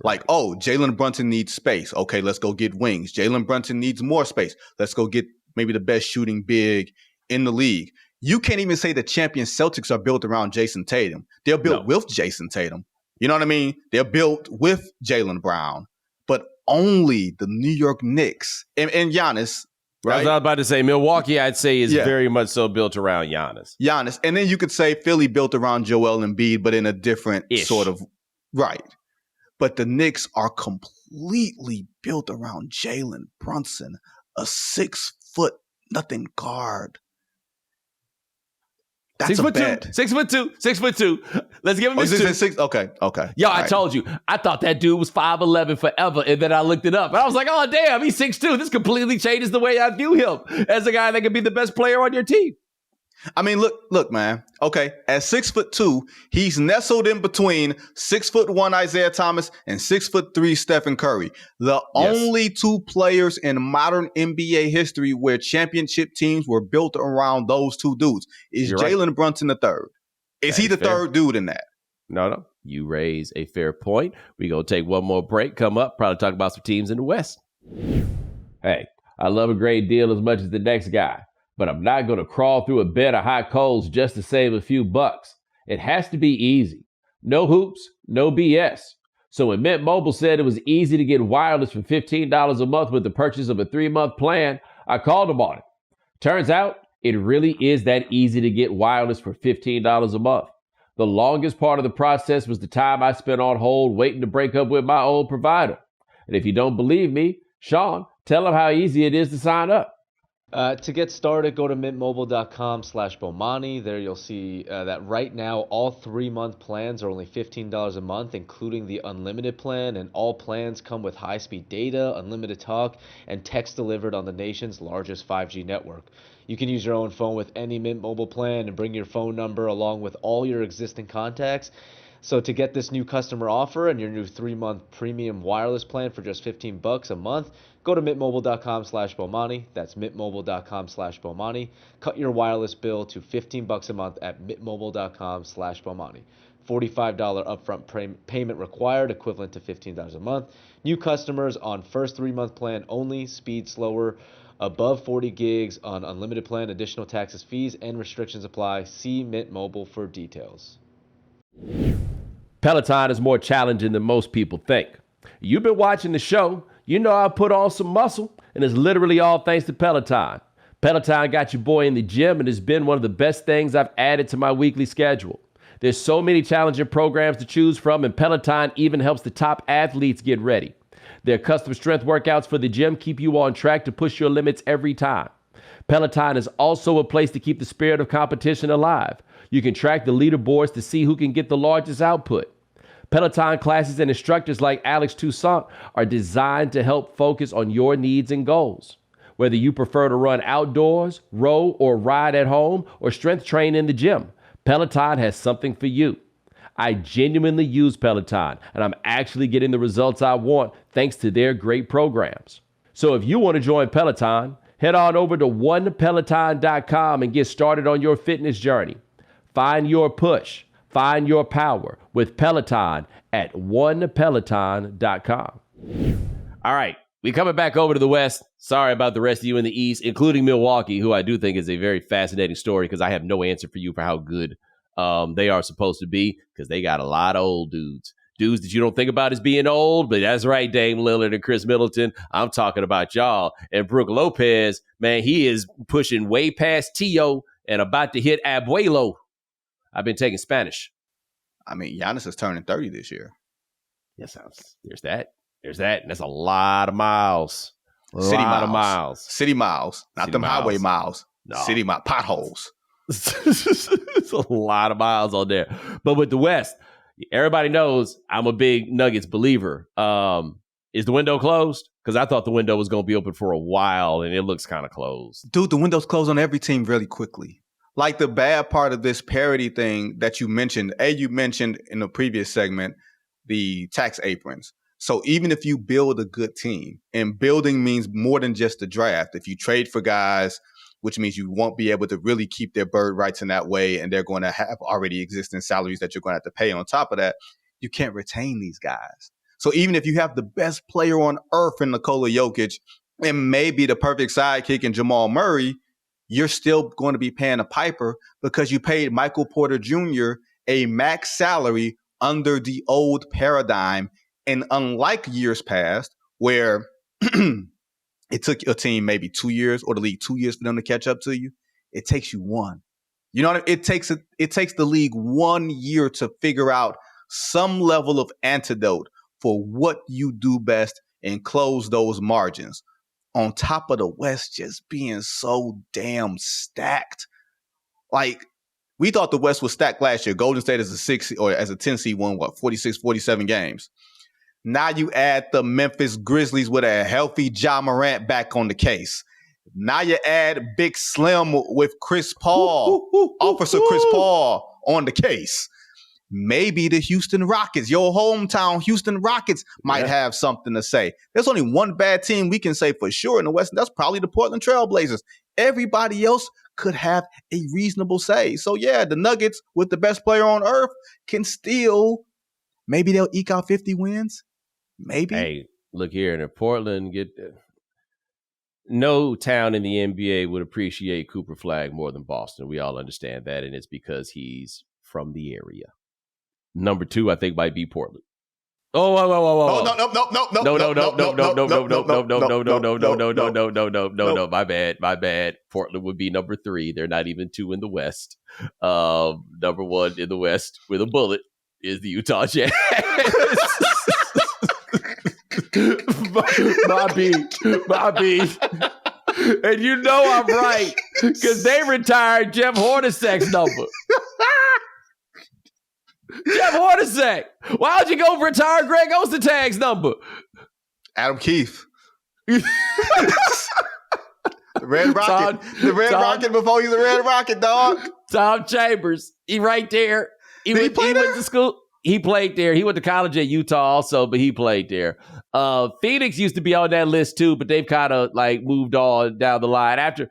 Like, oh, Jalen Brunson needs space. Okay, let's go get wings. Jalen Brunson needs more space. Let's go get maybe the best shooting big in the league. You can't even say the champion Celtics are built around Jayson Tatum. They're built with Jayson Tatum. You know what I mean? They're built with Jaylen Brown. But only the New York Knicks and Giannis, right? I was about to say Milwaukee, I'd say, is very much so built around Giannis. And then you could say Philly built around Joel Embiid, but in a different sort of, right. But the Knicks are completely built around Jalen Brunson, a 6'0" guard. That's 6'2". 6'2". Let's give him his 6. Okay. Yo, I told you, I thought that dude was 5'11" forever, and then I looked it up, and I was like, oh damn, he's 6'2". This completely changes the way I view him as a guy that could be the best player on your team. I mean, look, man. Okay, at 6'2", he's nestled in between 6'1" Isaiah Thomas and 6'3" Stephen Curry. The only two players in modern NBA history where championship teams were built around those two dudes. Is Jalen Brunson the third? Is he the third dude in that? No. You raise a fair point. We're going to take one more break, come up, probably talk about some teams in the West. Hey, I love a great deal as much as the next guy, but I'm not going to crawl through a bed of hot coals just to save a few bucks. It has to be easy. No hoops, no BS. So when Mint Mobile said it was easy to get wireless for $15 a month with the purchase of a 3-month plan, I called them on it. Turns out, it really is that easy to get wireless for $15 a month. The longest part of the process was the time I spent on hold waiting to break up with my old provider. And if you don't believe me, Sean, tell them how easy it is to sign up. To get started, go to mintmobile.com/Bomani. There you'll see that right now all 3-month plans are only $15 a month, including the unlimited plan, and all plans come with high-speed data, unlimited talk, and text delivered on the nation's largest 5G network. You can use your own phone with any Mint Mobile plan and bring your phone number along with all your existing contacts. So to get this new customer offer and your new 3-month premium wireless plan for just $15 a month, go to mintmobile.com/Bomani. That's mintmobile.com/Bomani. Cut your wireless bill to $15 a month at mintmobile.com/Bomani. $45 upfront payment required, equivalent to $15 a month. New customers on first 3-month plan only. Speed slower. Above 40 gigs on unlimited plan. Additional taxes, fees, and restrictions apply. See Mint Mobile for details. Peloton is more challenging than most people think. You've been watching the show. You know I put on some muscle, and it's literally all thanks to Peloton. Peloton got your boy in the gym, and it's been one of the best things I've added to my weekly schedule. There's so many challenging programs to choose from, and Peloton even helps the top athletes get ready. Their custom strength workouts for the gym keep you on track to push your limits every time. Peloton is also a place to keep the spirit of competition alive. You can track the leaderboards to see who can get the largest output. Peloton classes and instructors like Alex Toussaint are designed to help focus on your needs and goals. Whether you prefer to run outdoors, row, or ride at home, or strength train in the gym, Peloton has something for you. I genuinely use Peloton, and I'm actually getting the results I want thanks to their great programs. So if you want to join Peloton, head on over to onepeloton.com and get started on your fitness journey. Find your push. Find your power with Peloton at onepeloton.com. All right, we coming back over to the West. Sorry about the rest of you in the East, including Milwaukee, who I do think is a very fascinating story because I have no answer for you for how good they are supposed to be because they got a lot of old dudes. Dudes that you don't think about as being old, but that's right, Dame Lillard and Chris Middleton. I'm talking about y'all. And Brook Lopez, man, he is pushing way past Tio and about to hit Abuelo. I've been taking Spanish. I mean, Giannis is turning 30 this year. Yes, there's that. There's that. And that's a lot of miles. City miles. City miles. Not City them miles. highway miles. No. City miles. Potholes. It's a lot of miles on there. But with the West, everybody knows I'm a big Nuggets believer. Is the window closed? Because I thought the window was going to be open for a while, and it looks kind of closed. Dude, the window's closed on every team really quickly. Like the bad part of this parity thing that you mentioned, you mentioned in the previous segment, the tax aprons. So even if you build a good team, and building means more than just the draft, if you trade for guys, which means you won't be able to really keep their bird rights in that way, and they're going to have already existing salaries that you're going to have to pay on top of that, you can't retain these guys. So even if you have the best player on earth in Nikola Jokic and maybe the perfect sidekick in Jamal Murray, you're still going to be paying a piper because you paid Michael Porter Jr. a max salary under the old paradigm. And unlike years past, where it took a team maybe 2 years or the league 2 years for them to catch up to you, it takes you one. You know what I mean? It takes the league 1 year to figure out some level of antidote for what you do best and close those margins. On top of the West just being so damn stacked. Like, we thought the West was stacked last year. Golden State as a 6 or as a 10 seed won, 46, 47 games. Now you add the Memphis Grizzlies with a healthy Ja Morant back on the case. Now you add Big Slim with Chris Paul, Officer Chris Paul on the case. Maybe the Houston Rockets, your hometown Houston Rockets, might have something to say. There's only one bad team we can say for sure in the West, and that's probably the Portland Trail Blazers. Everybody else could have a reasonable say. So, yeah, the Nuggets, with the best player on earth, can still, maybe they'll eke out 50 wins. Maybe. Hey, look here, in Portland, no town in the NBA would appreciate Cooper Flagg more than Boston. We all understand that, and it's because he's from the area. Number 2, I think, might be Portland. Oh, whoa. No. My bad. Portland would be number 3. They're not even 2 in the West. Number 1 in the West with a bullet is the Utah Jazz. My beat. And you know I'm right because they retired Jeff Hornacek's number. Jeff Hornacek. Why would you go retire Greg Ostertag's number? Adam Keefe. The Red Rocket. Rocket before he's a Red Rocket, dog. Tom Chambers. He right there. He went to school. He played there. He went to college at Utah also, but he played there. Phoenix used to be on that list too, but they've kind of like moved on down the line after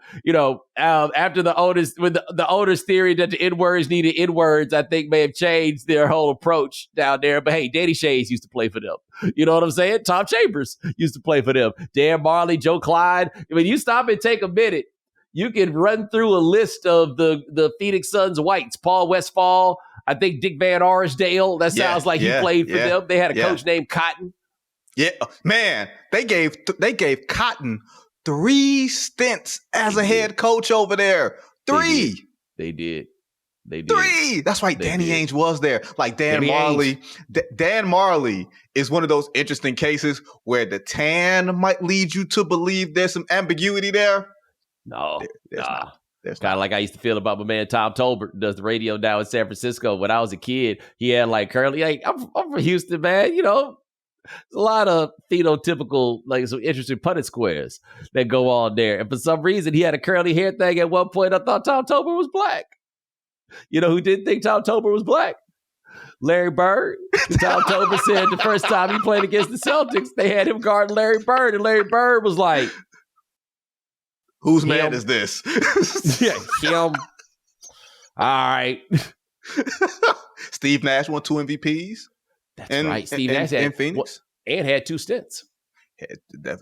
the owners, with the owners' theory that the N-words needed N-words, I think may have changed their whole approach down there. But hey, Danny Shays used to play for them. You know what I'm saying? Tom Chambers used to play for them. Dan Marley, Joe Clyde. I mean, you stop and take a minute, you can run through a list of the Phoenix Suns whites. Paul Westphal. I think Dick Van Arsdale. That sounds like he played for them. They had a coach named Cotton. Yeah, man, they gave Cotton 3 stints as a head coach over there. 3. They did. 3. That's right. Danny Ainge was there. Like Dan Marley. Dan Marley is one of those interesting cases where the tan might lead you to believe there's some ambiguity there. No, there's not. There's kind of like I used to feel about my man Tom Tolbert, does the radio now in San Francisco. When I was a kid, he had like curly. Like, I'm from Houston, man. You know, a lot of phenotypical, like some interesting Punnett squares that go on there. And for some reason, he had a curly hair thing at one point. I thought Tom Tolbert was black. You know who didn't think Tom Tolbert was black? Larry Bird. Tom Tolbert said the first time he played against the Celtics, they had him guard Larry Bird, and Larry Bird was like, "Whose man is this?" Yeah, him. All right. Steve Nash won 2 MVPs. That's right. Steve Nash had, in Phoenix and had 2 stints.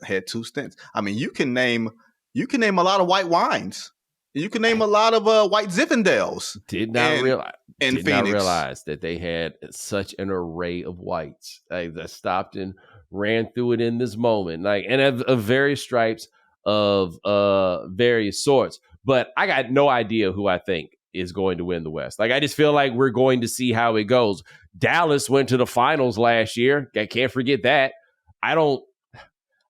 Had 2 stints. I mean, you can name a lot of white wines. You can name a lot of white Zinfandels. Did not realize that they had such an array of whites. I stopped and ran through it in this moment, like, and of various stripes of various sorts. But I got no idea who I think is going to win the West. Like, I just feel like we're going to see how it goes. Dallas went to the finals last year. I can't forget that. I don't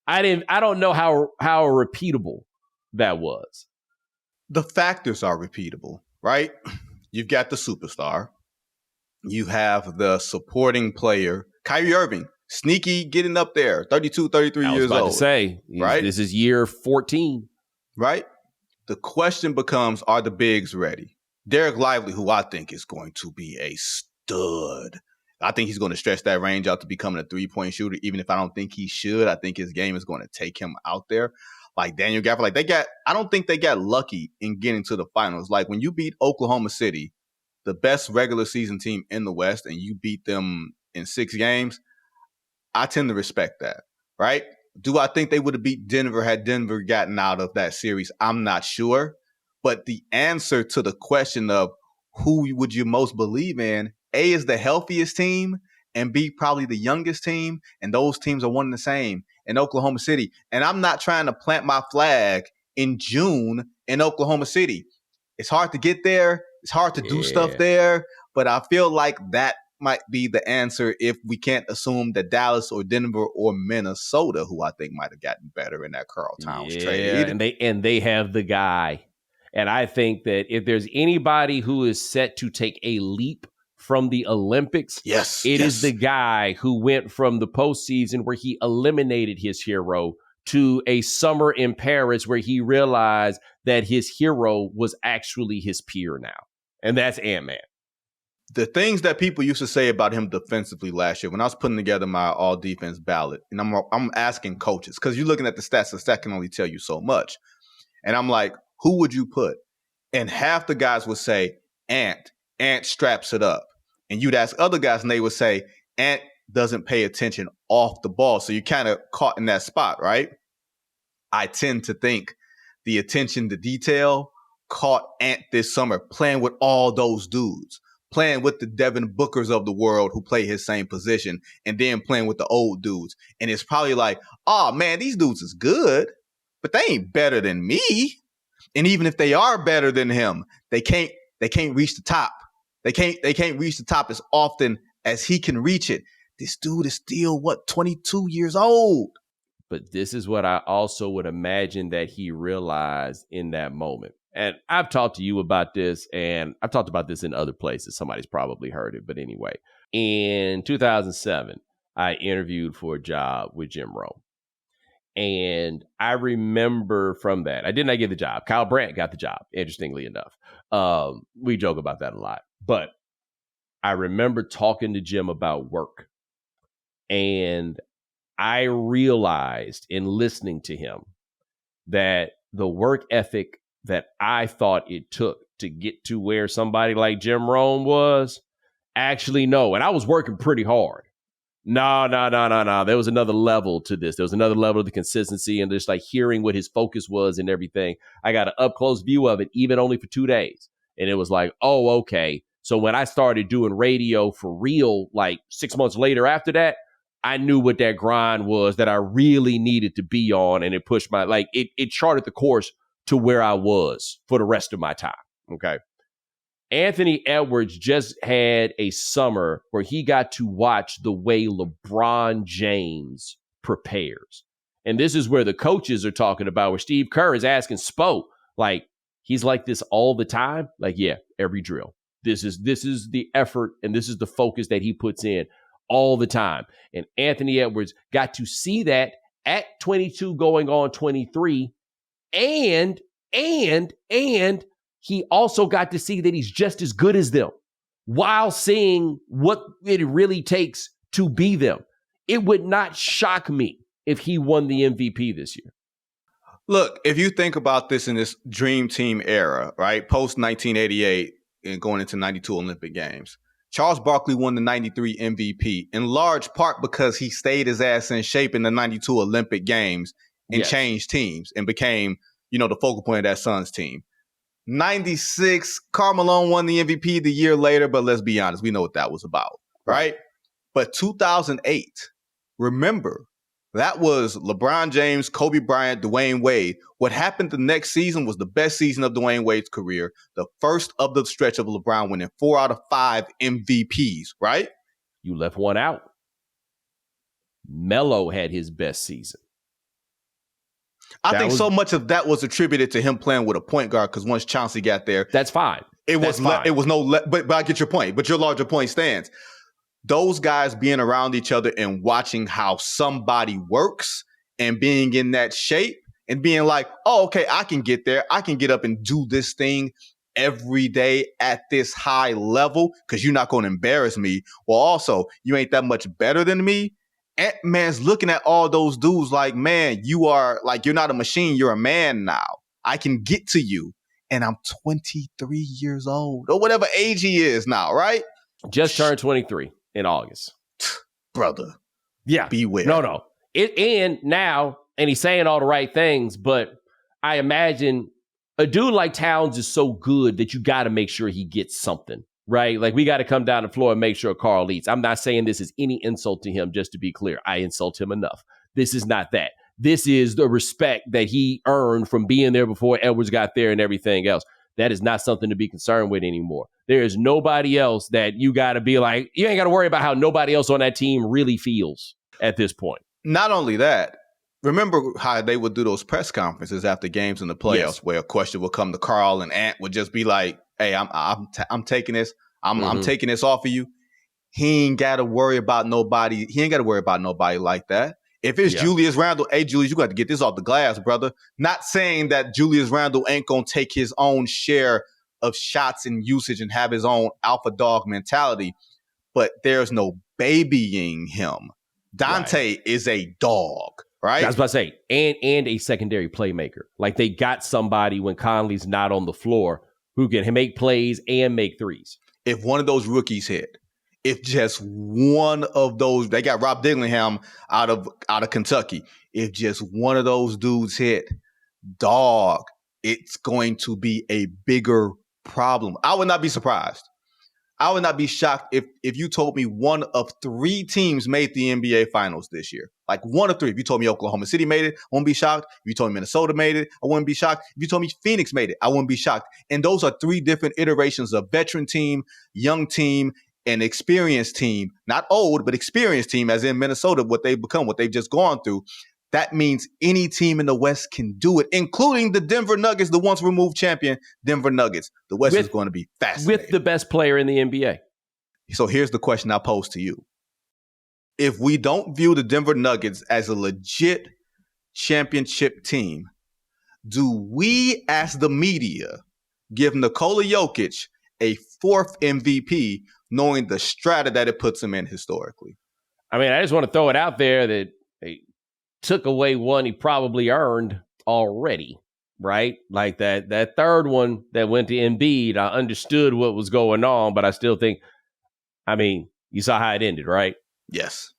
know how repeatable that was. The factors are repeatable, right? You've got the superstar. You have the supporting player, Kyrie Irving, sneaky getting up there, 32, 33 years old. I was about to say, right? This is year 14. Right? The question becomes, are the bigs ready? Derek Lively, who I think is going to be a stud. I think he's going to stretch that range out to becoming a 3-point shooter, even if I don't think he should. I think his game is going to take him out there. Like Daniel Gafford, I don't think they got lucky in getting to the finals. Like when you beat Oklahoma City, the best regular season team in the West, and you beat them in 6 games, I tend to respect that, right? Do I think they would have beat Denver had Denver gotten out of that series? I'm not sure. But the answer to the question of who would you most believe in, A, is the healthiest team, and B, probably the youngest team, and those teams are one and the same in Oklahoma City. And I'm not trying to plant my flag in June in Oklahoma City. It's hard to get there. It's hard to do stuff there. But I feel like that might be the answer if we can't assume that Dallas or Denver or Minnesota, who I think might have gotten better in that Karl Towns trade. And they have the guy. And I think that if there's anybody who is set to take a leap from the Olympics, it is the guy who went from the postseason where he eliminated his hero to a summer in Paris where he realized that his hero was actually his peer now. And that's Ant-Man. The things that people used to say about him defensively last year, when I was putting together my all-defense ballot, and I'm asking coaches, because you're looking at the stat can only tell you so much. And I'm like, who would you put? And half the guys would say, Ant straps it up. And you'd ask other guys, and they would say, Ant doesn't pay attention off the ball. So you're kind of caught in that spot, right? I tend to think the attention to detail caught Ant this summer, playing with all those dudes, playing with the Devin Bookers of the world who play his same position, and then playing with the old dudes. And it's probably like, oh, man, these dudes is good, but they ain't better than me. And even if they are better than him, they can't reach the top. They can't reach the top as often as he can reach it. This dude is still, 22 years old. But this is what I also would imagine that he realized in that moment. And I've talked to you about this, and I've talked about this in other places. Somebody's probably heard it. But anyway, in 2007, I interviewed for a job with Jim Rome. And I remember from that, I did not get the job. Kyle Brandt got the job, interestingly enough. We joke about that a lot. But I remember talking to Jim about work. And I realized in listening to him that the work ethic that I thought it took to get to where somebody like Jim Rome was, actually no. And I was working pretty hard. No. There was another level to this. There was another level of the consistency and just like hearing what his focus was and everything. I got an up close view of it, even only for 2 days. And it was like, oh, okay. So when I started doing radio for real, like 6 months later after that, I knew what that grind was that I really needed to be on, and it pushed it charted the course to where I was for the rest of my time. Okay. Anthony Edwards just had a summer where he got to watch the way LeBron James prepares. And this is where the coaches are talking about, where Steve Kerr is asking Spo, like, he's like this all the time? Like, yeah, every drill. This is the effort and this is the focus that he puts in all the time. And Anthony Edwards got to see that at 22 going on 23. And he also got to see that he's just as good as them while seeing what it really takes to be them. It would not shock me if he won the MVP this year. Look, if you think about this in this dream team era, right, post 1988 and going into 92 Olympic Games, Charles Barkley won the 93 MVP in large part because he stayed his ass in shape in the 92 Olympic Games and changed teams and became, the focal point of that Suns team. 96, Karl Malone won the MVP the year later, but let's be honest, we know what that was about, right? But 2008, remember, that was LeBron James, Kobe Bryant, Dwayne Wade. What happened the next season was the best season of Dwayne Wade's career, the first of the stretch of LeBron winning 4 out of 5 MVPs, right? You left one out. Melo had his best season. I think so much of that was attributed to him playing with a point guard because once Chauncey got there, that's fine. But I get your point. But your larger point stands. Those guys being around each other and watching how somebody works and being in that shape and being like, oh, okay, I can get there. I can get up and do this thing every day at this high level because you're not going to embarrass me. Well, also, you ain't that much better than me. Ant-Man's looking at all those dudes like, man, you're not a machine. You're a man now. I can get to you. And I'm 23 years old or whatever age he is now, right? Just turned 23 in August. Brother. Yeah. Beware. No. And he's saying all the right things, but I imagine a dude like Towns is so good that you got to make sure he gets something. Right? Like, we got to come down the floor and make sure Karl eats. I'm not saying this is any insult to him, just to be clear. I insult him enough. This is not that. This is the respect that he earned from being there before Edwards got there and everything else. That is not something to be concerned with anymore. There is nobody else that you got to be like, you ain't got to worry about how nobody else on that team really feels at this point. Not only that, remember how they would do those press conferences after games in the playoffs where a question would come to Karl and Ant would just be like, hey, I'm taking this. I'm taking this off of you. He ain't got to worry about nobody. He ain't got to worry about nobody like that. If it's Julius Randle, hey, Julius, you got to get this off the glass, brother. Not saying that Julius Randle ain't going to take his own share of shots and usage and have his own alpha dog mentality, but there's no babying him. Dante is a dog, right? I was about to say, and a secondary playmaker. Like, they got somebody when Conley's not on the floor who can make plays and make threes. If one of those rookies hit, if just one of those, they got Rob Dillingham out of Kentucky. If just one of those dudes hit, dog, it's going to be a bigger problem. I would not be surprised. I would not be shocked if you told me one of 3 teams made the NBA Finals this year. Like, one of 3. If you told me Oklahoma City made it, I wouldn't be shocked. If you told me Minnesota made it, I wouldn't be shocked. If you told me Phoenix made it, I wouldn't be shocked. And those are 3 different iterations of veteran team, young team, and experienced team. Not old, but experienced team, as in Minnesota, what they've become, what they've just gone through. That means any team in the West can do it, including the Denver Nuggets, the once removed champion Denver Nuggets. The West is going to be fascinating. With the best player in the NBA. So here's the question I pose to you. If we don't view the Denver Nuggets as a legit championship team, do we as the media give Nikola Jokic a 4th MVP knowing the strata that it puts him in historically? I mean, I just want to throw it out there that they took away one he probably earned already, right? Like that third one that went to Embiid, I understood what was going on, but I still think, I mean, you saw how it ended, right? Yes.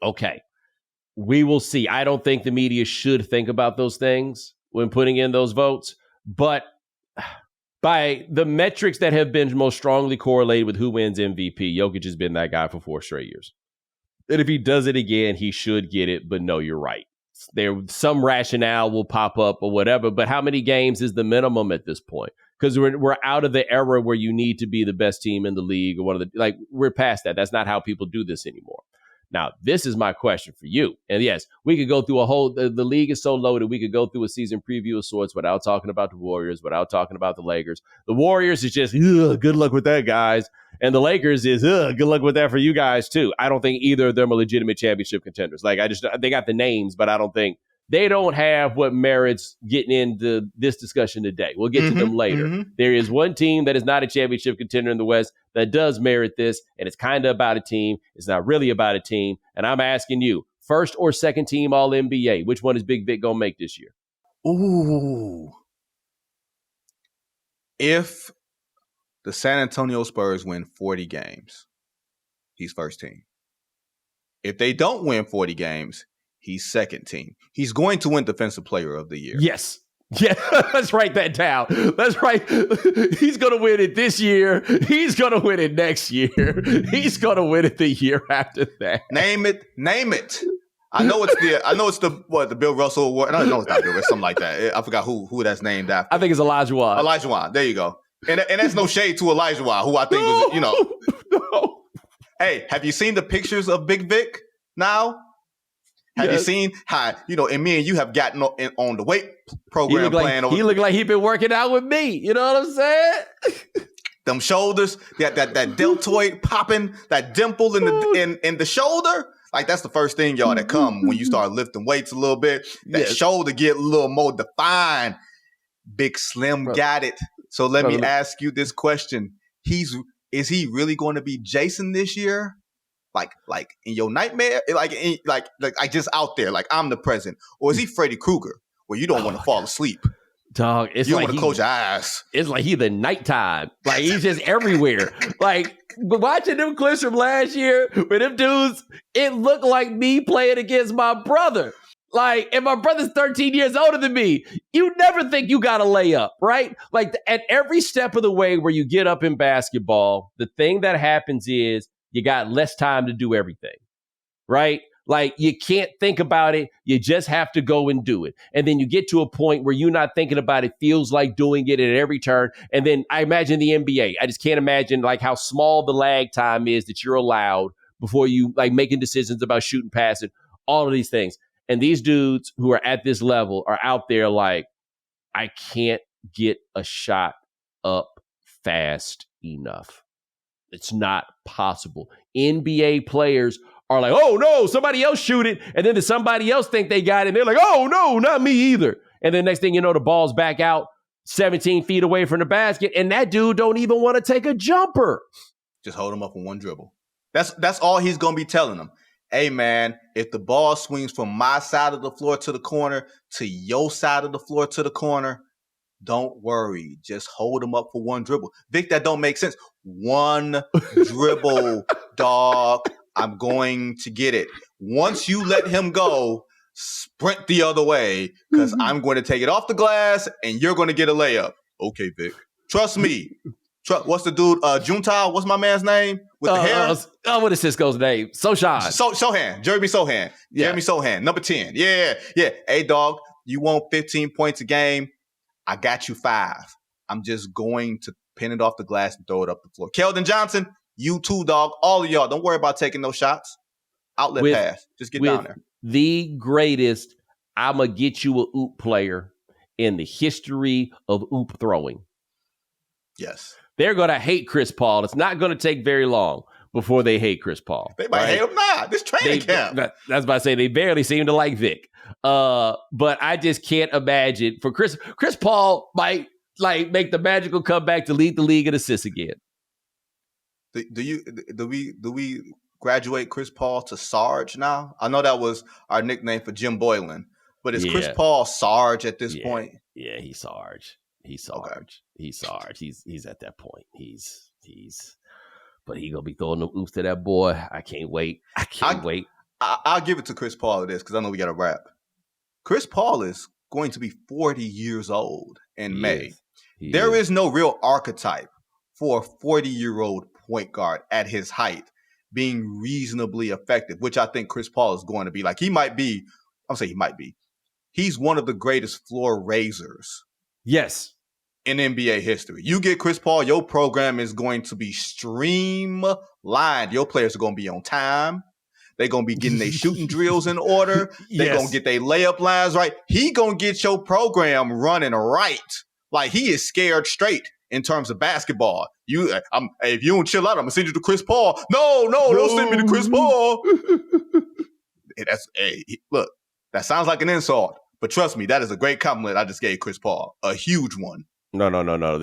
Okay. We will see. I don't think the media should think about those things when putting in those votes, but by the metrics that have been most strongly correlated with who wins MVP, Jokic has been that guy for 4 straight years. And if he does it again, he should get it. But no, you're right. Some rationale will pop up or whatever. But how many games is the minimum at this point? Because we're out of the era where you need to be the best team in the league or one of the, like, we're past that. That's not how people do this anymore. Now, this is my question for you. And yes, we could go through the league is so loaded, we could go through a season preview of sorts without talking about the Warriors, without talking about the Lakers. The Warriors is just, good luck with that, guys. And the Lakers is, good luck with that for you guys, too. I don't think either of them are legitimate championship contenders. Like, they got the names, but I don't think they don't have what merits getting into this discussion today. We'll get to them later. There is one team that is not a championship contender in the West that does merit this, and it's kind of about a team. It's not really about a team. And I'm asking you, first or second team All-NBA, which one is Big Vic going to make this year? Ooh. If the San Antonio Spurs win 40 games, he's first team. If they don't win 40 games, he's second team. He's going to win Defensive Player of the Year. Yes. Yeah, let's write that down. That's right. He's going to win it this year. He's going to win it next year. He's going to win it the year after that. Name it. I know it's the Bill Russell Award. No, it's not Bill Russell, something like that. I forgot who that's named after. I think it's Elijah Wan. Elijah Wan. There you go. And that's no shade to Elijah Wan, who I think was, No. Hey, have you seen the pictures of Big Vic now? Have you seen how, and me and you have gotten on the weight program plan? He looked like he been working out with me. You know what I'm saying? Them shoulders, that deltoid popping, that dimple in the shoulder. Like, that's the first thing, y'all, that come when you start lifting weights a little bit. That shoulder get a little more defined. Big Slim got it. So let me ask you this question. Is he really going to be Jayson this year? Like in your nightmare, like just out there, like I'm the president, or is he Freddy Krueger, where you don't want to fall asleep, dog? It's you like want to close your eyes. It's like he the nighttime, like he's just everywhere. Like watching them clips from last year with them dudes, it looked like me playing against my brother. Like, and my brother's 13 years older than me. You never think you got to lay up, right? Like at every step of the way where you get up in basketball, the thing that happens is you got less time to do everything, right? Like you can't think about it. You just have to go and do it. And then you get to a point where you're not thinking about it, feels like doing it at every turn. And then I imagine the NBA. I just can't imagine like how small the lag time is that you're allowed before you like making decisions about shooting, passing, all of these things. And these dudes who are at this level are out there like, I can't get a shot up fast enough. It's not possible. NBA players are like, oh, no, somebody else shoot it. And then somebody else think they got it. And they're like, oh, no, not me either. And then next thing you know, the ball's back out 17 feet away from the basket. And that dude don't even want to take a jumper. Just hold him up in one dribble. That's all he's going to be telling them. Hey, man, if the ball swings from my side of the floor to the corner to your side of the floor to the corner, don't worry. Just hold him up for one dribble. Vic, that don't make sense. One dribble, dog. I'm going to get it. Once you let him go, sprint the other way because I'm going to take it off the glass and you're going to get a layup. Okay, Vic. Trust me. What's the dude? Juntao, what's my man's name? With the hair? What is Cisco's name? Sohan. Sohan. Jeremy Sohan. Yeah. Jeremy Sohan. Number 10. Yeah. Hey, dog, you want 15 points a game? I got you 5. I'm just going to pin it off the glass and throw it up the floor. Keldon Johnson, you too, dog. All of y'all, don't worry about taking those shots. Outlet pass. Just get down there. The greatest, I'm going to get you a oop player in the history of oop throwing. Yes. They're going to hate Chris Paul. It's not going to take very long before they hate Chris Paul. They might hate him now. This training camp. That's about to say they barely seem to like Vic. But I just can't imagine for Chris Paul might like make the magical comeback to lead the league in assists again. Do we graduate Chris Paul to Sarge now? I know that was our nickname for Jim Boylan, but is Chris Paul Sarge at this point? Yeah, he's Sarge. He's Sarge. Okay. He's Sarge. He's at that point. But he gonna be throwing them oops to that boy. I can't wait. Wait. I'll give it to Chris Paul this because I know we got to wrap. Chris Paul is going to be 40 years old in May. There is no real archetype for a 40-year-old point guard at his height being reasonably effective, which I think Chris Paul is going to be. Like, he's one of the greatest floor raisers. Yes. In NBA history. You get Chris Paul, your program is going to be streamlined. Your players are going to be on time. They're going to be getting their shooting drills in order. They're going to get their layup lines right. He going to get your program running right. Like, he is scared straight in terms of basketball. If you don't chill out, I'm going to send you to Chris Paul. No, don't send me to Chris Paul. Look, that sounds like an insult. But trust me, that is a great compliment I just gave Chris Paul. A huge one. No.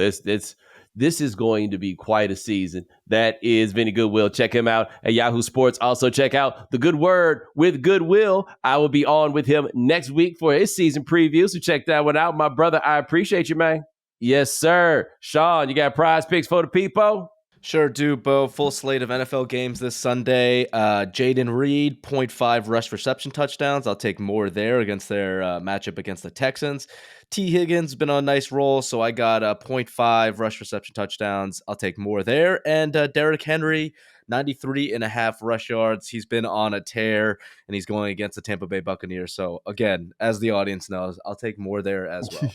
This is going to be quite a season. That is Vinnie Goodwill. Check him out at Yahoo Sports. Also, check out The Good Word with Goodwill. I will be on with him next week for his season preview, so check that one out. My brother, I appreciate you, man. Yes, sir. Sean, you got prize picks for the people? Sure do, Bo. Full slate of NFL games this Sunday. Jayden Reed, 0.5 rush reception touchdowns. I'll take more there against their matchup against the Texans. T. Higgins been on a nice roll, so I got 0.5 rush reception touchdowns. I'll take more there. And Derrick Henry, 93.5 rush yards. He's been on a tear, and he's going against the Tampa Bay Buccaneers. So, again, as the audience knows, I'll take more there as well.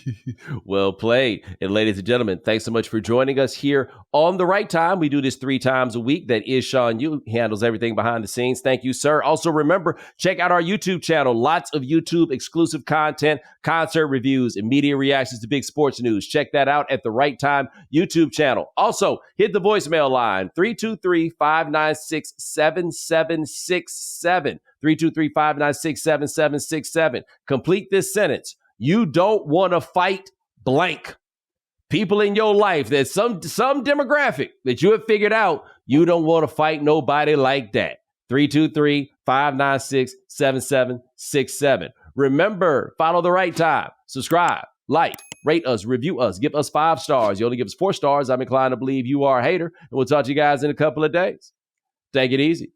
Well played. And ladies and gentlemen, thanks so much for joining us here on The Right Time. We do this 3 times a week. That is Sean Yu. He handles everything behind the scenes. Thank you, sir. Also, remember, check out our YouTube channel. Lots of YouTube exclusive content, concert reviews, and media reactions to big sports news. Check that out at The Right Time YouTube channel. Also, hit the voicemail line, 323-596-7767. 323-596-7767. Complete this sentence. You don't want to fight blank. People in your life, there's some demographic that you have figured out, you don't want to fight nobody like that. 323-596-7767. Remember, follow The Right Time. Subscribe, like, rate us, review us, give us 5 stars. You only give us 4 stars, I'm inclined to believe you are a hater. And we'll talk to you guys in a couple of days. Take it easy.